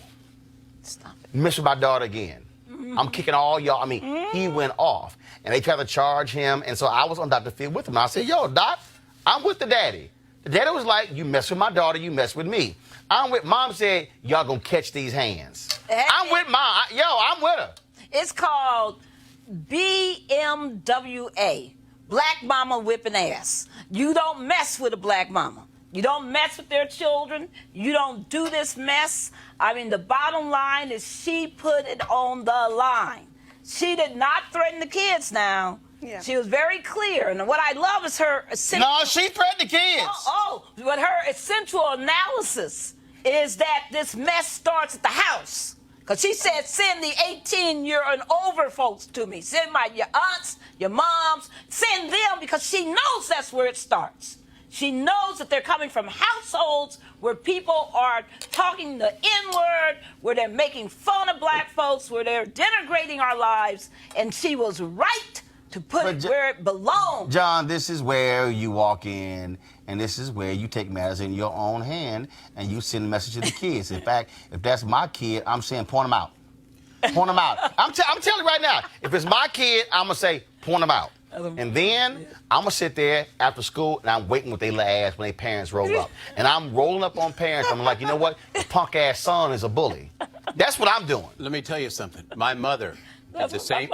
Stop it. mess with my daughter again. I'm kicking all y'all. I mean, he went off. And they tried to charge him. And so I was on Dr. Phil with him. And I said, yo, Doc, I'm with the daddy. The daddy was like, you mess with my daughter, you mess with me. I'm with, Mom said, y'all gonna catch these hands. I'm with Mom. I'm with her. It's called BMWA, Black Mama Whipping Ass. You don't mess with a black mama. You don't mess with their children. You don't do this mess. I mean, the bottom line is she put it on the line. She did not threaten the kids now. Yeah. She was very clear. And what I love is her essential... No, she threatened the kids. But her essential analysis is that this mess starts at the house. Because she said, send the 18-year and over folks to me. Send your aunts, your moms. Send them, because she knows that's where it starts. She knows that they're coming from households where people are talking the N-word, where they're making fun of black folks, where they're denigrating our lives, and she was right to put it where it belongs. John, this is where you walk in, and this is where you take matters in your own hand, and you send a message to the kids. In fact, if that's my kid, I'm saying point them out. Point them out. I'm telling you right now, if it's my kid, I'm going to say point them out. And then I'm going to sit there after school, and I'm waiting with their little ass when their parents roll up. And I'm rolling up on parents. I'm like, you know what? Your punk-ass son is a bully. That's what I'm doing. Let me tell you something. My mother did the same.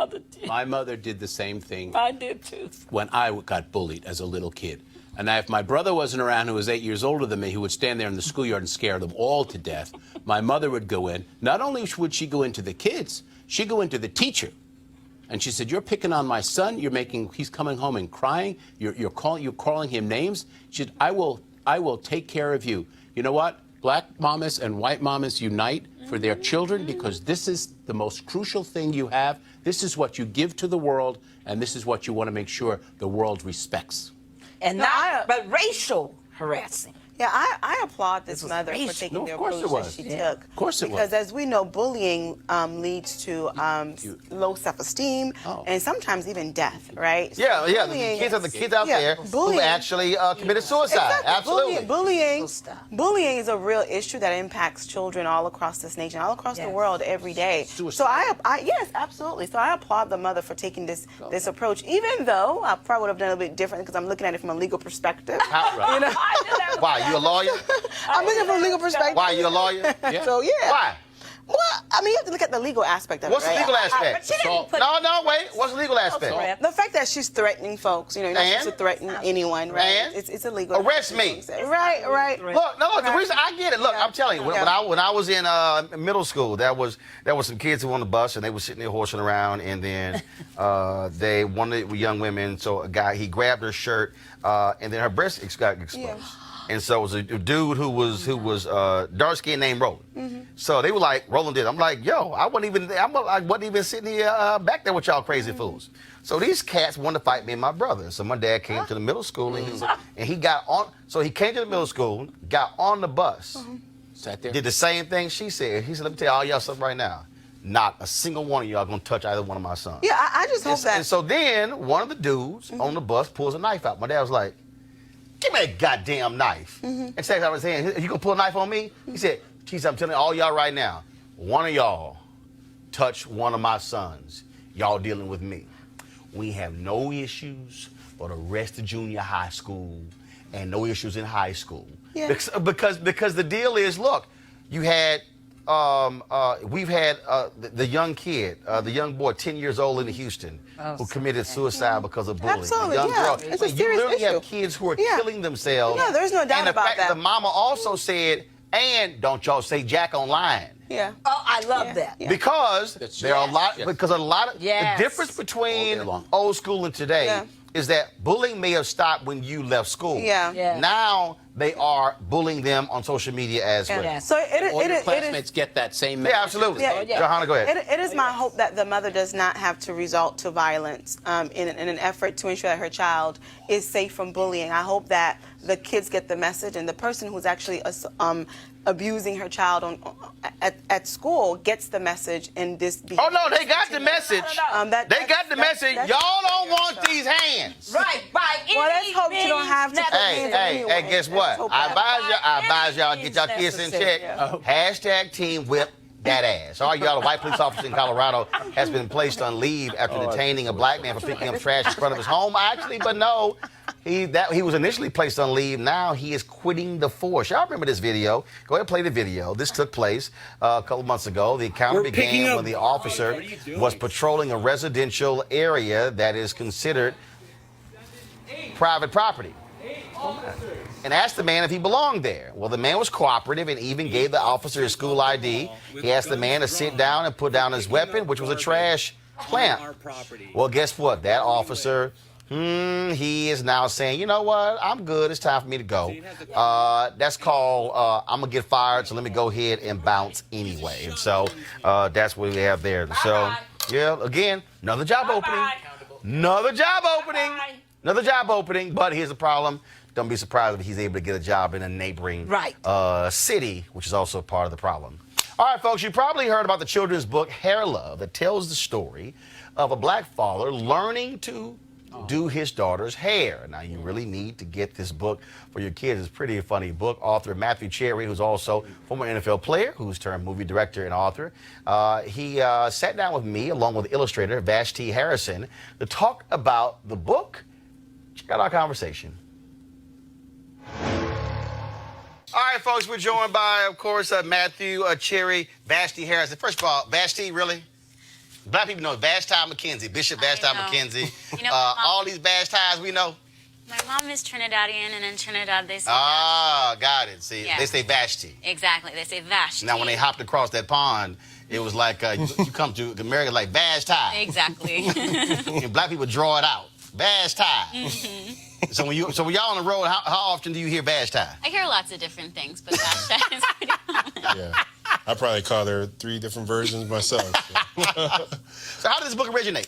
My mother did the same thing. I did, too. When I got bullied as a little kid. And if my brother wasn't around, who was 8 years older than me, who would stand there in the schoolyard and scare them all to death, my mother would go in. Not only would she go into the kids, she'd go into the teacher. And she said, you're picking on my son. He's coming home and crying. You're calling him names. She said, I will take care of you. You know what? Black mamas and white mamas unite for their children, because this is the most crucial thing you have. This is what you give to the world, and this is what you want to make sure the world respects. And but racial harassing. Yeah, I applaud this mother for taking the approach that she took. Of course it was. Because as we know, bullying leads to low self-esteem and sometimes even death, right? Yeah, the kids out there who actually committed suicide. Exactly. Absolutely. Bullying is a real issue that impacts children all across this nation, all across the world every day. Suicide. So yes, absolutely. So I applaud the mother for taking this approach, even though I probably would have done it a bit different because I'm looking at it from a legal perspective. You know? Why? You a lawyer? I'm looking from a legal perspective. Why, you a lawyer? Yeah. So, yeah. Why? Well, I mean, you have to look at the legal aspect of What's it, right? the legal aspect? No, wait. What's the legal aspect? The fact that she's threatening folks, you're not supposed to threaten anyone, right? And? It's illegal. Arrest me. Right. Look, the reason I get it. Look, I'm telling you, when I was in middle school, there was some kids who were on the bus, and they were sitting there horsing around, and then one of the young women, so a guy, he grabbed her shirt, and then her breast got exposed. And so it was a dude who was dark skinned named Roland. So they were like, Roland did. I'm like, yo, I wasn't even sitting here back there with y'all crazy fools. So these cats wanted to fight me and my brother. So my dad came to the middle school and he got on. So he came to the middle school, got on the bus, Sat there. did the same thing she said. He said, let me tell all y'all something right now. Not a single one of y'all gonna touch either one of my sons. Yeah, I just hope that. And so then one of the dudes on the bus pulls a knife out. My dad was like, give me that goddamn knife. And Tex, I was saying, you gonna pull a knife on me? He said, geez, I'm telling all y'all right now, one of y'all touch one of my sons, y'all dealing with me. We have no issues for the rest of junior high school and no issues in high school. Yeah. Because the deal is, look, you had we've had the young kid, the young boy, 10 years old in Houston, who committed suicide because of bullying. Absolutely, a young yeah. girl. It's a You serious literally issue. have kids who are Yeah. killing themselves. No, there's no doubt and the about fact that. The mama also said, and don't y'all say Jack online. Yeah. Oh, I love that. Yeah. Because there are a lot. Yes. Because a lot of Yes. the difference between All day long. old school and today Yeah. is that bullying may have stopped when you left school. Yeah. Yeah. Now they are bullying them on social media as well. Yes. So All your it is. classmates get that same message. Yeah, absolutely. Yeah. Johanna, go ahead. It is my hope that the mother does not have to resort to violence in an effort to ensure that her child is safe from bullying. I hope that the kids get the message and the person who's actually abusing her child at school gets the message and this behavior. Oh no, they got the message. They got the message. Y'all don't want these hands. Right, right. Well, let's hope you don't have to. Hey, guess what? I advise y'all get y'all kids in check. Hashtag team whip that ass. All y'all, a white police officer in Colorado has been placed on leave after detaining a black man for picking up trash in front of his home. Actually, but no. He was initially placed on leave. Now he is quitting the force. Y'all remember this video? Go ahead and play the video. This took place a couple months ago. The encounter began when the officer was patrolling a residential area that is considered private property and asked the man if he belonged there. Well, the man was cooperative and even gave the officer his school ID. He asked the man to sit down and put down his weapon, which was a trash clamp. Well, guess what? That officer... he is now saying, you know what? I'm good. It's time for me to go. That's called, I'm going to get fired, so let me go ahead and bounce anyway. And so that's what we have there. So, yeah, again, another job opening. Another job opening. Another job opening. But here's the problem. Don't be surprised if he's able to get a job in a neighboring city, which is also part of the problem. All right, folks, you probably heard about the children's book, Hair Love, that tells the story of a black father learning to do his daughter's hair. Now, you really need to get this book for your kids. It's a pretty funny book. Author Matthew Cherry, who's also a former NFL player, who's turned movie director and author, he sat down with me, along with illustrator Vashti Harrison, to talk about the book. Check out our conversation. All right, folks, we're joined by, of course, Matthew Cherry, Vashti Harrison. First of all, Vashti, really? Black people know Vashti McKenzie, Bishop Vashti McKenzie. You know, all these Vashtis we know. my mom is Trinidadian, and in Trinidad they say Got it. See, Yeah. they say Vashti. exactly. They say Vashti. Now, when they hopped across that pond, it was like you come to America like Vashti. Exactly. And black people draw it out. Vashti. So when y'all on the road, how often do you hear Vashti? I hear lots of different things, but Vashti is pretty common. Yeah, I probably call there 3 different versions myself. So how did this book originate?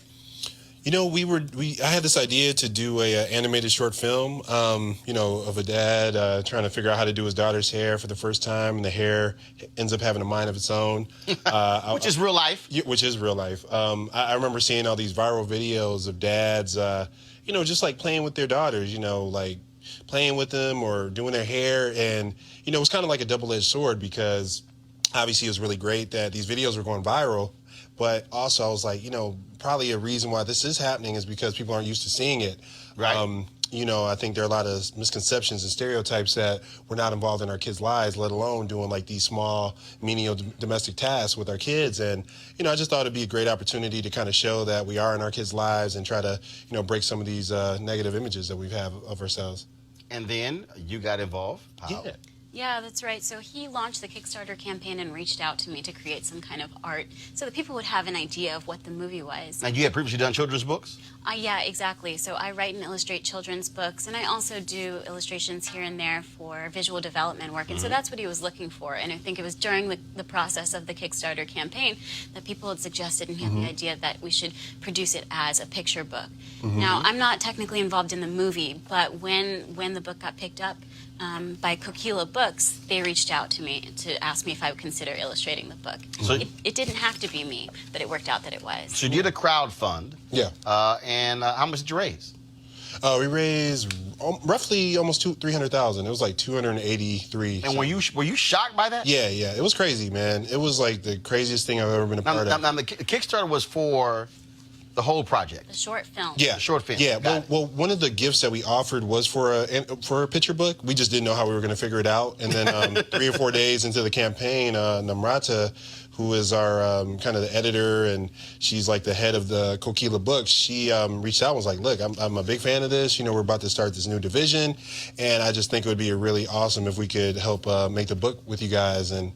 You know, I had this idea to do a animated short film, of a dad trying to figure out how to do his daughter's hair for the first time, and the hair ends up having a mind of its own. Which is real life. Which is real life. I remember seeing all these viral videos of dads, just like playing with their daughters, like playing with them or doing their hair. And, it was kind of like a double-edged sword because obviously it was really great that these videos were going viral. But also I was like, probably a reason why this is happening is because people aren't used to seeing it. Right. I think there are a lot of misconceptions and stereotypes that we're not involved in our kids' lives, let alone doing like these small, menial domestic tasks with our kids. And, I just thought it'd be a great opportunity to kind of show that we are in our kids' lives and try to, break some of these negative images that we have of ourselves. And then you got involved. How? Yeah. Yeah, that's right. So he launched the Kickstarter campaign and reached out to me to create some kind of art so that people would have an idea of what the movie was. And you had previously done children's books? Yeah, exactly. So I write and illustrate children's books, and I also do illustrations here and there for visual development work. And so that's what he was looking for. And I think it was during the process of the Kickstarter campaign that people had suggested and he had the idea that we should produce it as a picture book. Now, I'm not technically involved in the movie, but when the book got picked up by Coquila Books, they reached out to me to ask me if I would consider illustrating the book. So it didn't have to be me, but it worked out that it was. So you did a crowdfund. Yeah. And how much did you raise? We raised roughly almost $300,000. It was like 283. And were you shocked by that? Yeah. It was crazy, man. It was like the craziest thing I've ever been a part of. Now, the Kickstarter was for the whole project. The short film. Yeah, The short film. Yeah, Got it. well, one of the gifts that we offered was for a picture book. We just didn't know how we were going to figure it out. And then 3 or 4 days into the campaign, Namrata, who is our kind of the editor, and she's like the head of the Coquila Books, she reached out and was like, look, I'm a big fan of this. You know, we're about to start this new division, and I just think it would be really awesome if we could help make the book with you guys. And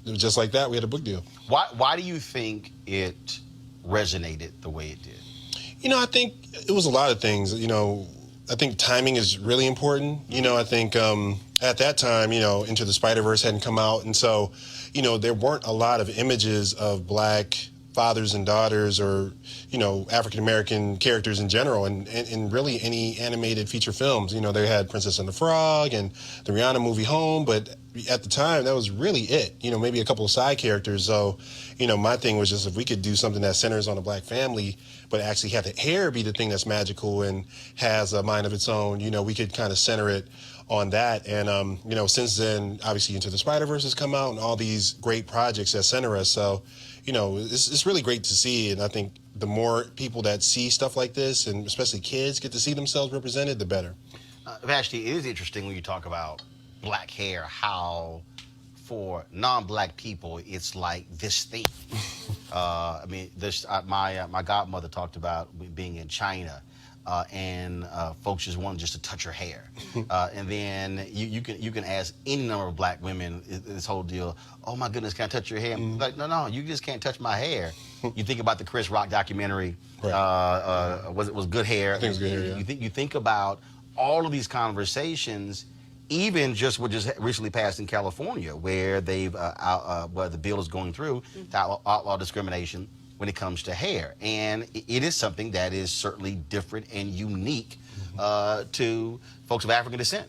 it was just like that. We had a book deal. Why do you think it resonated the way it did? You know, I think it was a lot of things. You know, I think timing is really important. You know, I think at that time, you know, Into the Spider-Verse hadn't come out. And so, you know, there weren't a lot of images of Black fathers and daughters or, you know, African-American characters in general and really any animated feature films. You know, they had Princess and the Frog and the Rihanna movie Home, but at the time, that was really it. You know, maybe a couple of side characters. So, you know, my thing was just if we could do something that centers on a Black family, but actually have the hair be the thing that's magical and has a mind of its own, you know, we could kind of center it on that. And, you know, since then, obviously Into the Spider-Verse has come out and all these great projects that center us. So, you know, it's really great to see. And I think the more people that see stuff like this, and especially kids, get to see themselves represented, the better. Vashti, it is interesting when you talk about Black hair, how for non-Black people, it's like this thing. I mean, my godmother talked about being in China, and folks just wanted just to touch her hair. And then you can ask any number of Black women this whole deal, oh my goodness, can I touch your hair? Like, no, you just can't touch my hair. You think about the Chris Rock documentary, Right. was Good Hair. I think it's Good Hair, yeah. You think about all of these conversations, even just what just recently passed in California, where they've where the bill is going through to outlaw discrimination when it comes to hair, and it is something that is certainly different and unique to folks of African descent.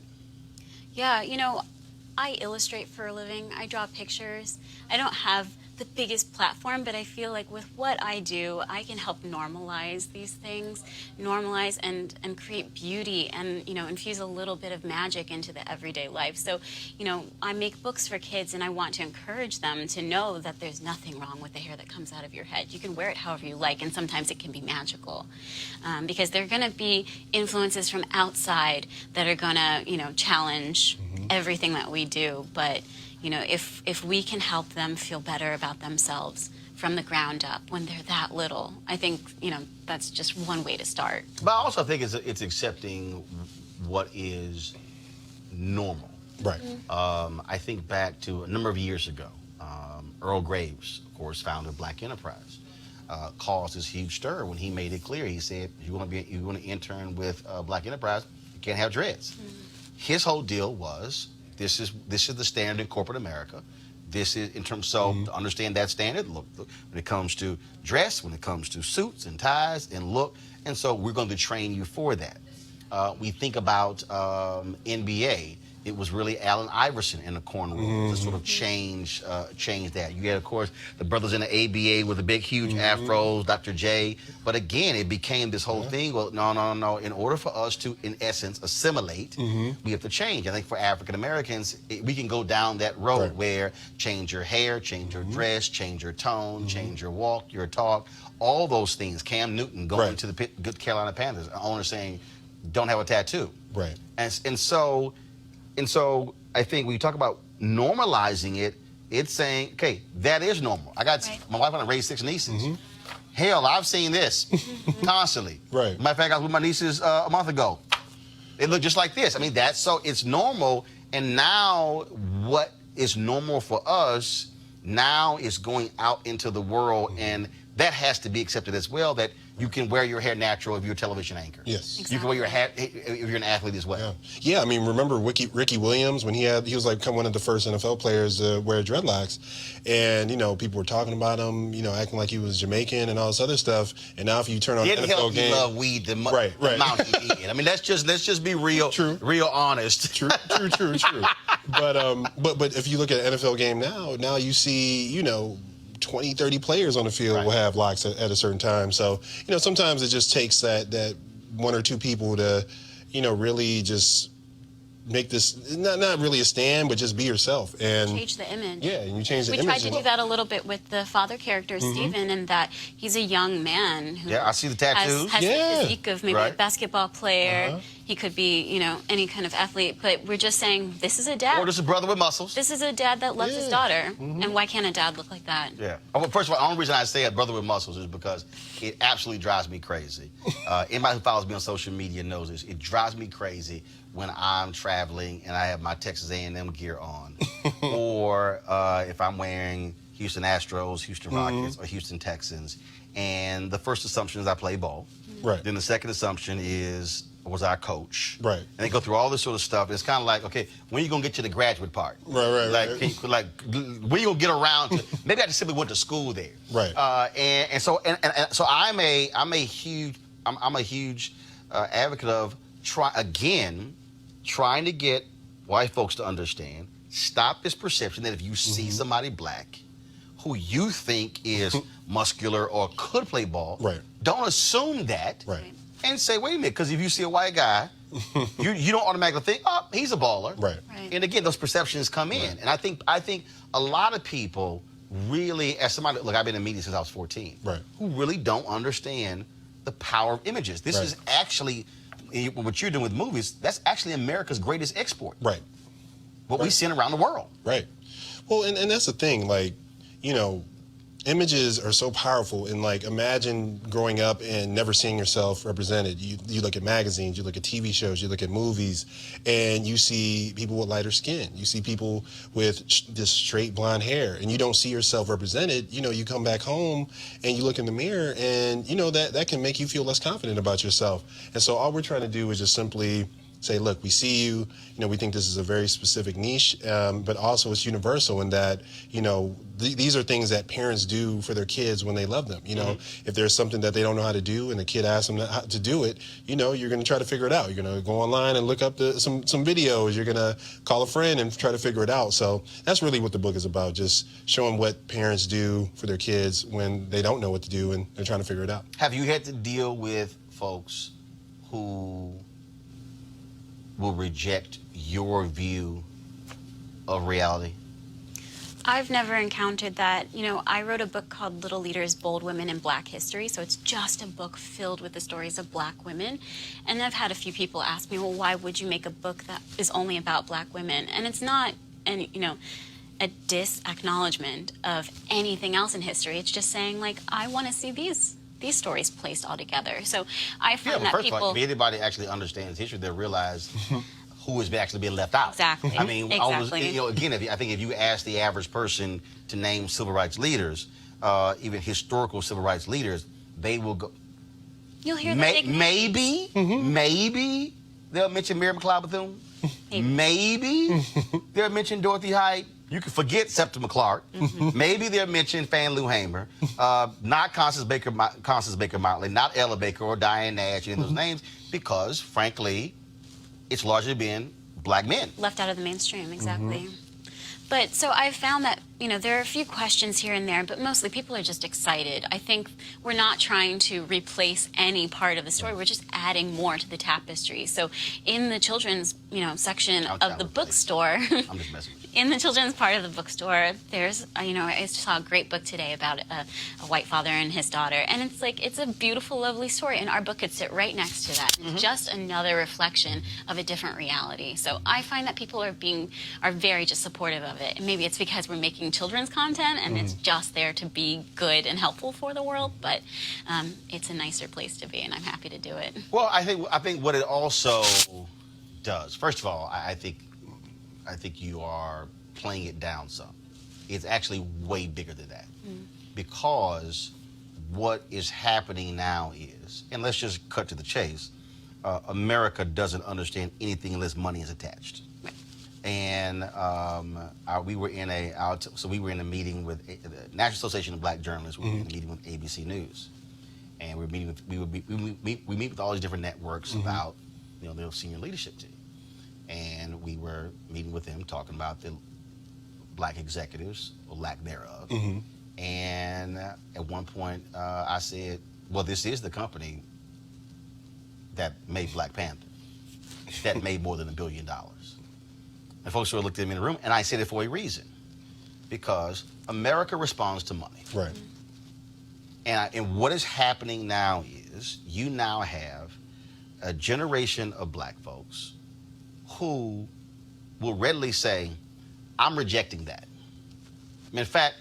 Yeah, you know, I illustrate for a living. I draw pictures. I don't have the biggest platform, but I feel like with what I do, I can help normalize these things, normalize and create beauty and, you know, infuse a little bit of magic into the everyday life. So, you know, I make books for kids and I want to encourage them to know that there's nothing wrong with the hair that comes out of your head. You can wear it however you like, and sometimes it can be magical. Because there are going to be influences from outside that are going to, you know, challenge everything that we do. But you know, if we can help them feel better about themselves from the ground up when they're that little, I think, you know, that's just one way to start. But I also think it's accepting what is normal. Right. I think back to a number of years ago, Earl Graves, of course, founded Black Enterprise, caused this huge stir when he made it clear. He said, you want to intern with Black Enterprise, you can't have dreads. His whole deal was, this is the standard in corporate America. This is in terms to understand that standard. Look, when it comes to dress, when it comes to suits and ties and look, and so we're going to train you for that. We think about NBA. It was really Allen Iverson in the cornrows to sort of change that. You had, of course, the brothers in the ABA with the big, huge afros, Dr. J. But again, it became this whole thing. Well, no. In order for us to, in essence, assimilate, we have to change. I think for African Americans, we can go down that road where change your hair, change your dress, change your tone, change your walk, your talk, all those things. Cam Newton going to the good Carolina Panthers, an owner saying, don't have a tattoo. Right. And so I think when you talk about normalizing it, it's saying, okay, that is normal. I got my wife and I raised 6 nieces. Hell, I've seen this constantly. Right. Matter of fact, I was with my nieces a month ago. They look just like this. I mean, it's normal, And now what is normal for us now is going out into the world, and that has to be accepted as well, that you can wear your hair natural if you're a television anchor. Yes. You can wear your hat if you're an athlete as well. Yeah, I mean, remember Ricky Williams when he was like one of the first NFL players to wear dreadlocks, and people were talking about him, acting like he was Jamaican and all this other stuff. And now if you turn on Didn't NFL help game, you love weed the right. amount he did. I mean, let's just be real, real honest. True. But if you look at an NFL game now you see 20, 30 players on the field will have locks at a certain time. So, sometimes it just takes that one or two people to, really just make this, not really a stand, but just be yourself. And change the image. Yeah, and you change the image. We tried to do that a little bit with the father character, Steven, in that he's a young man who I see the tattoos. has the physique of maybe a basketball player. He could be, any kind of athlete, but we're just saying this is a dad. Or just a brother with muscles. This is a dad that loves his daughter. And why can't a dad look like that? Yeah. Well, first of all, the only reason I say a brother with muscles is because it absolutely drives me crazy. Anybody who follows me on social media knows this. It drives me crazy when I'm traveling and I have my Texas A&M gear on. Or if I'm wearing Houston Astros, Houston Rockets, or Houston Texans. And the first assumption is I play ball. Right. Then the second assumption is, was I coach? Right. And they go through all this sort of stuff. It's kind of like, okay, when are you going to get to the graduate part? Right. Like, when you going to get around to, maybe I just simply went to school there. Right. So I'm a huge advocate of trying to get white folks to understand, stop this perception that if you see somebody black who you think is muscular or could play ball, don't assume that. Right. And say, wait a minute, because if you see a white guy, you don't automatically think, oh, he's a baller. Right. And again, those perceptions come in. And I think a lot of people really, as somebody, look, I've been in media since I was 14, who really don't understand the power of images. This is actually, what you're doing with movies, that's actually America's greatest export. Right. What we send around the world. Right. Well, and that's the thing, like, images are so powerful, and like imagine growing up and never seeing yourself represented. You look at magazines, you look at TV shows, you look at movies, and you see people with lighter skin. You see people with this straight blonde hair, and you don't see yourself represented. You come back home and you look in the mirror, and that can make you feel less confident about yourself. And so all we're trying to do is just simply say, look, we see you, we think this is a very specific niche, but also it's universal in that, these are things that parents do for their kids when they love them. If there's something that they don't know how to do and the kid asks them how to do it, you're going to try to figure it out. You're going to go online and look up some videos. You're going to call a friend and try to figure it out. So that's really what the book is about, just showing what parents do for their kids when they don't know what to do and they're trying to figure it out. Have you had to deal with folks who will reject your view of reality? I've never encountered that. I wrote a book called Little Leaders, Bold Women in Black History, so it's just a book filled with the stories of black women. And I've had a few people ask me, well, why would you make a book that is only about black women? And it's not, a disacknowledgement of anything else in history. It's just saying, like, I want to see these stories placed all together. So I find that first people... of all, if anybody actually understands history, they'll realize who is actually being left out. Exactly. I mean, exactly. again, I think if you ask the average person to name civil rights leaders, even historical civil rights leaders, they will go... You'll hear that maybe they'll mention Mary McLeod Bethune. Maybe they'll mention Dorothy Height. You can forget Septima Clark. Maybe they'll mention Fan Lou Hamer. Not Constance Baker Motley, not Ella Baker or Diane Nash, any of those names, because, frankly, it's largely been black men. Left out of the mainstream, exactly. But so I've found that, there are a few questions here and there, but mostly people are just excited. I think we're not trying to replace any part of the story. We're just adding more to the tapestry. So in the children's, section of the bookstore, I'm just messing with you. In the children's part of the bookstore, there's, I saw a great book today about a white father and his daughter. And it's like, it's a beautiful, lovely story. And our book could sit right next to that. It's just another reflection of a different reality. So I find that people are very just supportive of it. And maybe it's because we're making children's content and it's just there to be good and helpful for the world. But it's a nicer place to be, and I'm happy to do it. Well, I think what it also does, first of all, I think I think you are playing it down some. It's actually way bigger than that. Because what is happening now is, and let's just cut to the chase, America doesn't understand anything unless money is attached. And we were in a meeting with the National Association of Black Journalists. We were in a meeting with ABC News, and we meet with all these different networks about their senior leadership team, and we were meeting with them talking about the black executives or lack thereof. And at one point, I said, "Well, this is the company that made Black Panther, that made more than $1 billion." And folks sort of looked at me in the room, and I said it for a reason. Because America responds to money. Right. And what is happening now is you now have a generation of black folks who will readily say, I'm rejecting that. In fact,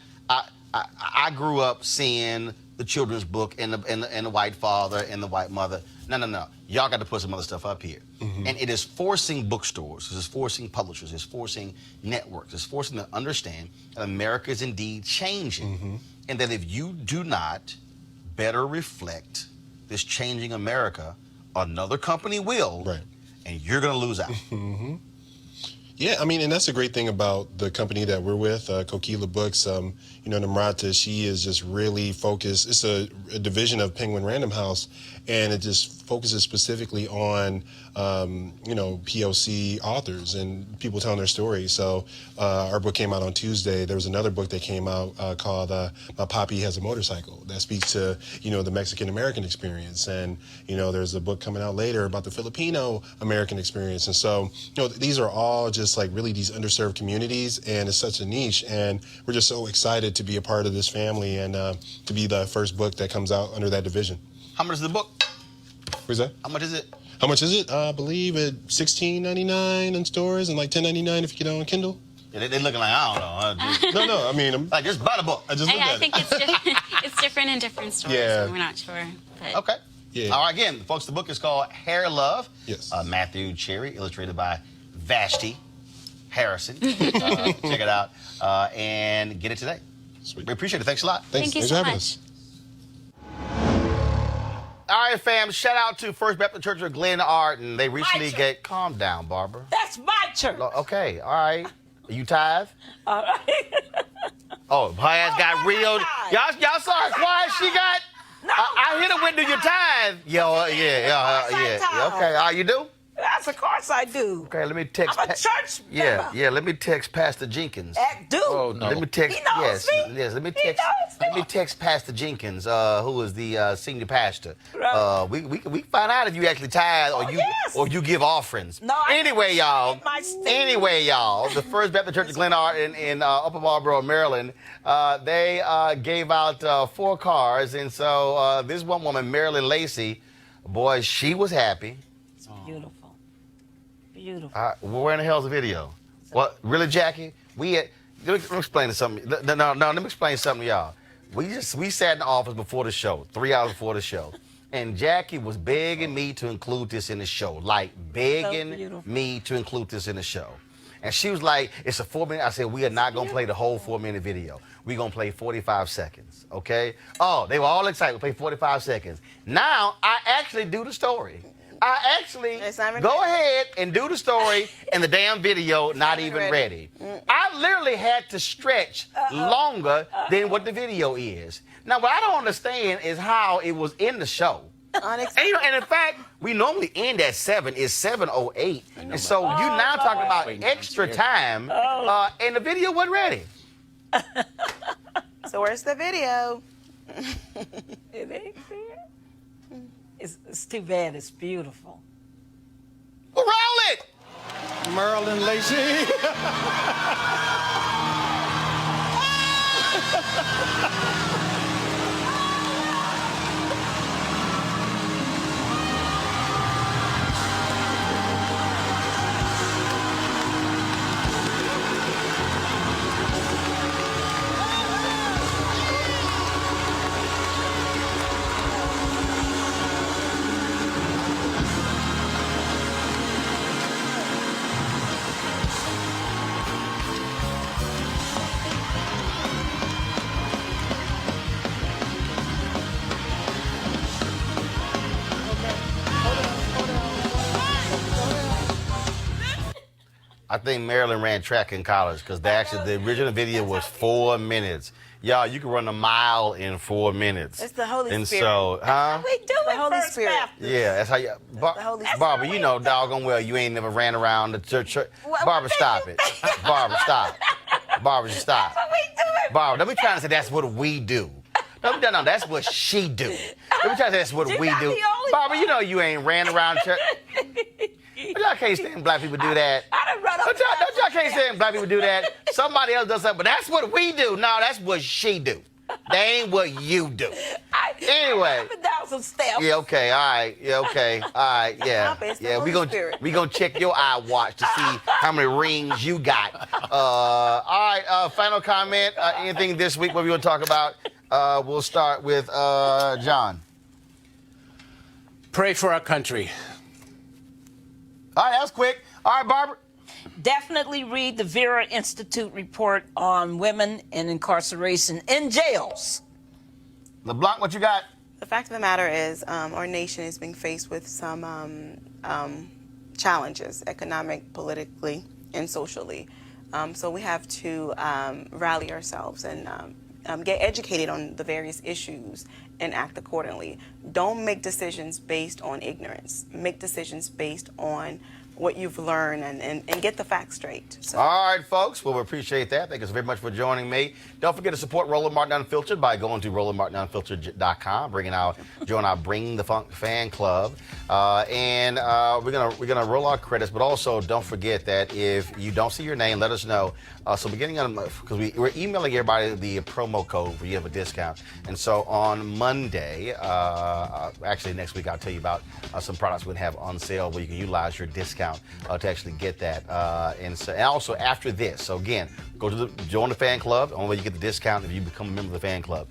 I grew up seeing the children's book and the white father and the white mother. No. Y'all got to put some other stuff up here. And it is forcing bookstores, it is forcing publishers, it's forcing networks, it's forcing them to understand that America is indeed changing. And that if you do not better reflect this changing America, another company will, and you're going to lose out. Yeah, I mean, and that's a great thing about the company that we're with, Kokila Books. Namrata, she is just really focused. It's a division of Penguin Random House, and it just focuses specifically on, POC authors and people telling their stories. So our book came out on Tuesday. There was another book that came out called My Poppy Has a Motorcycle that speaks to, the Mexican-American experience. And, there's a book coming out later about the Filipino-American experience. And so, these are all just like really these underserved communities, and it's such a niche. And we're just so excited to be a part of this family and to be the first book that comes out under that division. How much is the book? Where's that? How much is it? How much is it? I believe at $16.99 in stores and like $10.99 if you get it on Kindle. Yeah, they looking like, I don't know. No, I mean, like, just buy the book. I just looked I at think it. it's different in different stores. Yeah. So we're not sure. But. Okay. Yeah. All right, again, folks, the book is called Hair Love. Yes. Matthew Cherry, illustrated by Vashti Harrison. Check it out and get it today. Sweet. We appreciate it. Thanks a lot. Thank you Thanks so for having much. us. All right, fam. Shout out to First Baptist Church of Glen Arden. They recently calm down, Barbara. That's my church. Okay, all right. Are you tithe? All right. Oh, her ass got real. Y'all saw her quiet. She got. No, I hit her with do your tithe. Yeah. Okay, all right, you do? Yes, of course I do. Okay, let me text. I'm a church member. Yeah. Let me text Pastor Jenkins. Do. Oh, no. Let me text. He knows me. Yes. Let me He text. knows me. Let me text Pastor Jenkins, who is the senior pastor. Right. We find out if you actually tithe or you give offerings. No. Anyway, y'all. The First Baptist Church of Glen Arden in Upper Marlboro, Maryland, they gave out 4 cars, and so this one woman, Marilyn Lacey, boy, she was happy. It's beautiful. Beautiful. Where in the hell's the video? What? Really, Jackie? Let me explain something. No, let me explain something to y'all. We sat in the office before the show, 3 hours before the show, and Jackie was begging me to include this in the show, like begging me to include this in the show. And she was like, it's a 4-minute. I said, we are not going to play the whole 4-minute video. We're going to play 45 seconds, okay? Oh, they were all excited. We play 45 seconds. Now, I actually do the story. I actually go ahead and do the story, and the damn video not even ready. I literally had to stretch longer than what the video is. Now, what I don't understand is how it was in the show. And in fact, we normally end at 7. It's 7:08, and so you now talking about extra time, and the video wasn't ready. So where's the video? It ain't there. It's too bad. It's beautiful. Well, roll it! Marilyn Lacey. I think Maryland ran track in college because the original video was 4 minutes. Y'all, you can run a mile in 4 minutes. It's the Holy and Spirit. So, huh? We do The it Holy First Spirit. Baptist. Yeah, that's how you. Barbara, you know doggone well you ain't never ran around the church. Barbara, stop it. Barbara, stop. Barbara, stop. That's what we do it. Barbara, don't be trying to say that's what we do. No, that's what she do. Don't be trying to say that's what we not do. the only Barbara, you know you ain't ran around church. Y'all can't stand black people do that. I done run up Don't y'all can't stand black people do that. Somebody else does something, but that's what we do. No, that's what she do. That ain't what you do. Anyway. I up and down some steps. Yeah, okay, all right. Yeah, okay, all right, yeah. It's the Yeah, Holy we gonna check your iWatch to see how many rings you got. All right, final comment. Anything this week what we want to talk about? We'll start with John. Pray for our country. All right, that was quick. All right, Barbara. Definitely read the Vera Institute report on women in incarceration in jails. LeBlanc, what you got? The fact of the matter is, our nation is being faced with some challenges, economic, politically, and socially. So we have to rally ourselves and get educated on the various issues and act accordingly. Don't make decisions based on ignorance. Make decisions based on what you've learned and get the facts straight. So. All right, folks. Well, we appreciate that. Thank you so very much for joining me. Don't forget to support Roland Martin Unfiltered by going to RolandMartinUnfiltered.com, join our Bring the Funk fan club, and we're gonna roll our credits. But also, don't forget that if you don't see your name, let us know. So beginning on because we're emailing everybody the promo code where you have a discount. And so on Monday, actually next week, I'll tell you about some products we're gonna have on sale where you can utilize your discount to actually get that. And also after this, so again, join the fan club. The only way you get the discount if you become a member of the fan club.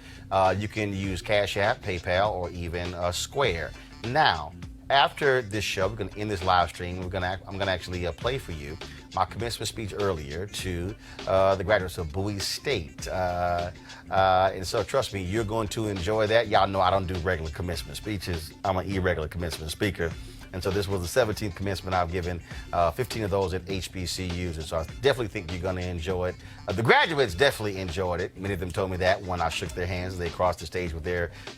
You can use Cash App, PayPal, or even Square. Now, after this show, we're going to end this live stream. I'm going to actually play for you my commencement speech earlier to the graduates of Bowie State. And so trust me, you're going to enjoy that. Y'all know I don't do regular commencement speeches. I'm an irregular commencement speaker. And so this was the 17th commencement I've given, 15 of those at HBCUs. And so I definitely think you're going to enjoy it. The graduates definitely enjoyed it. Many of them told me that when I shook their hands, they crossed the stage with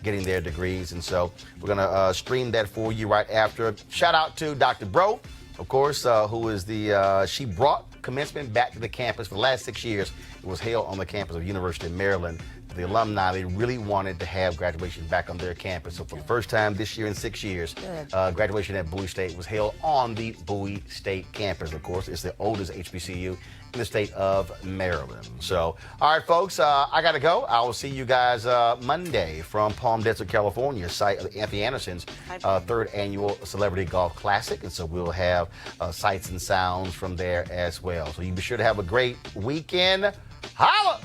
getting their degrees. And so we're going to stream that for you right after. Shout out to Dr. Bro, of course, who is she brought commencement back to the campus for the last 6 years. It was held on the campus of University of Maryland. The alumni, they really wanted to have graduation back on their campus. So for the first time this year in 6 years, graduation at Bowie State was held on the Bowie State campus. Of course, it's the oldest HBCU in the state of Maryland. So, all right, folks, I got to go. I will see you guys Monday from Palm Desert, California, site of Anthony Anderson's third annual Celebrity Golf Classic. And so we'll have sights and sounds from there as well. So you be sure to have a great weekend. Holla!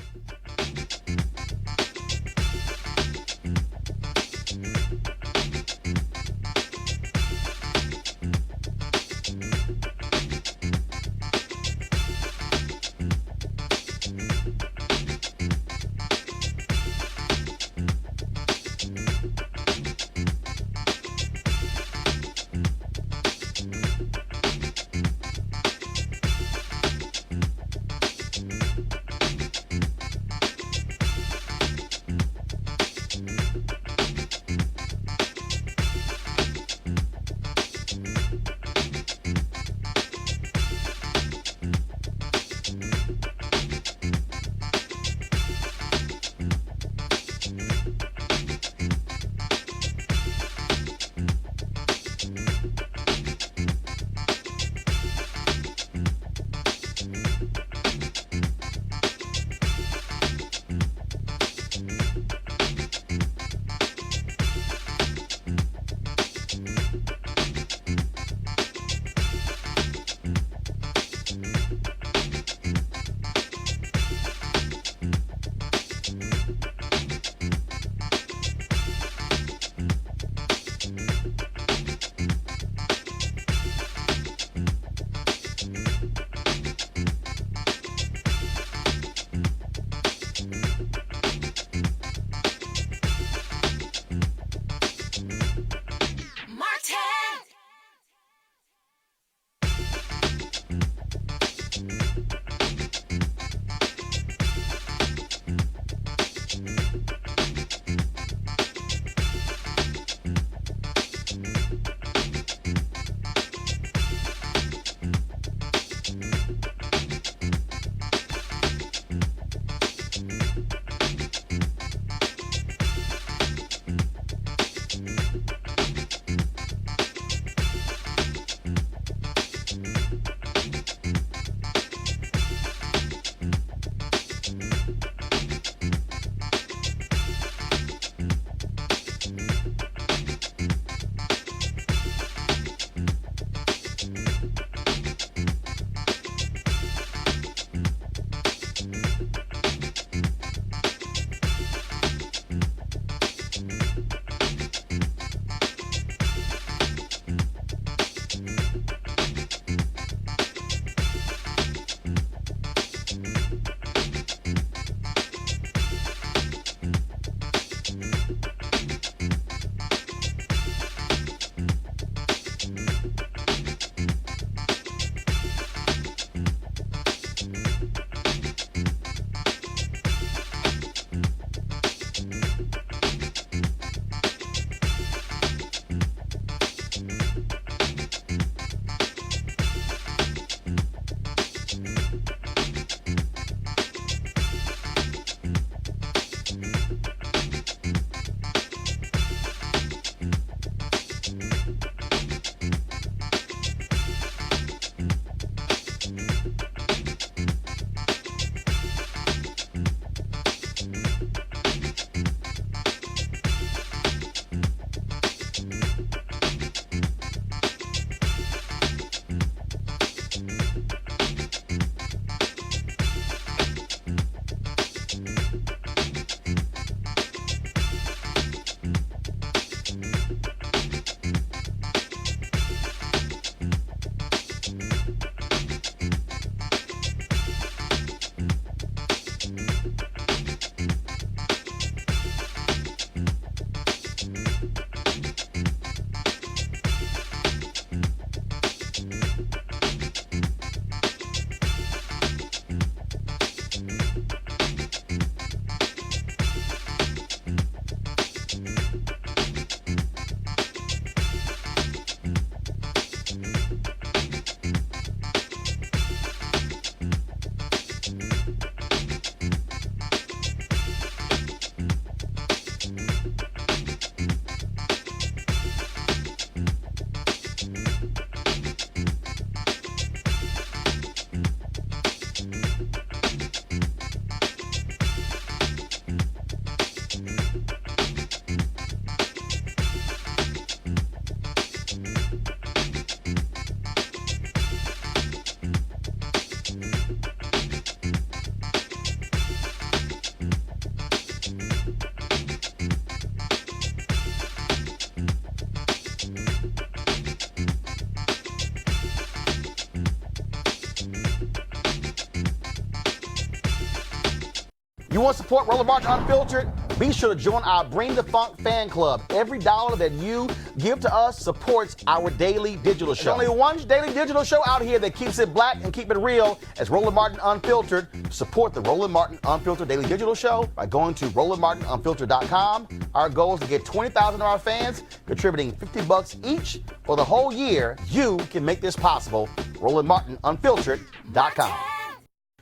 You want to support Roland Martin Unfiltered? Be sure to join our Bring the Funk fan club. Every dollar that you give to us supports our daily digital show. There's only one daily digital show out here that keeps it black and keep it real as Roland Martin Unfiltered. Support the Roland Martin Unfiltered daily digital show by going to RolandMartinUnfiltered.com. Our goal is to get 20,000 of our fans contributing $50 each for the whole year. You can make this possible. RolandMartinUnfiltered.com.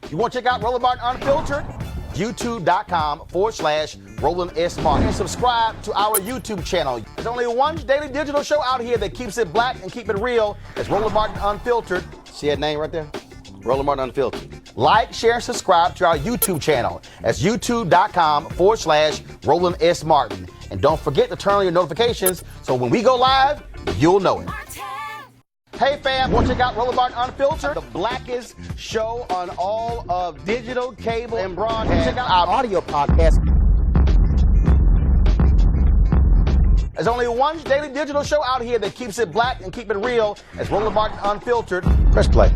You want to check out Roland Martin Unfiltered? YouTube.com/Roland S. Martin. And subscribe to our YouTube channel. There's only one daily digital show out here that keeps it black and keep it real. It's Roland Martin Unfiltered. See that name right there? Roland Martin Unfiltered. Like, share, and subscribe to our YouTube channel. That's YouTube.com/Roland S. Martin. And don't forget to turn on your notifications so when we go live, you'll know it. Hey fam, want to check out Roland Martin Unfiltered? The blackest show on all of digital, cable, and broadcast. Check out our audio podcast. There's only one daily digital show out here that keeps it black and keep it real. It's Roland Martin Unfiltered. Press play.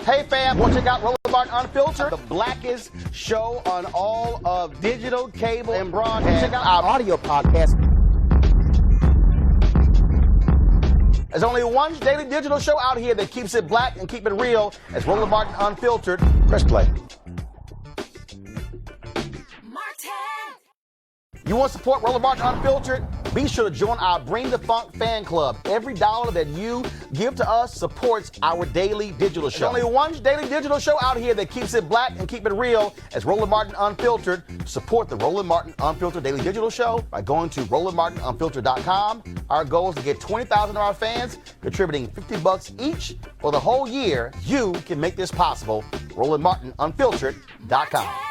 Hey fam, want to check out Roland Martin Unfiltered? The blackest show on all of digital, cable, and broadcast. Check out our audio podcast. There's only one daily digital show out here that keeps it black and keep it real. It's Roland Martin Unfiltered. Press play. You want to support Roland Martin Unfiltered? Be sure to join our Bring the Funk fan club. Every dollar that you give to us supports our daily digital show. There's only one daily digital show out here that keeps it black and keep it real. It's Roland Martin Unfiltered. Support the Roland Martin Unfiltered daily digital show by going to RolandMartinUnfiltered.com. Our goal is to get 20,000 of our fans contributing $50 each for the whole year. You can make this possible. RolandMartinUnfiltered.com.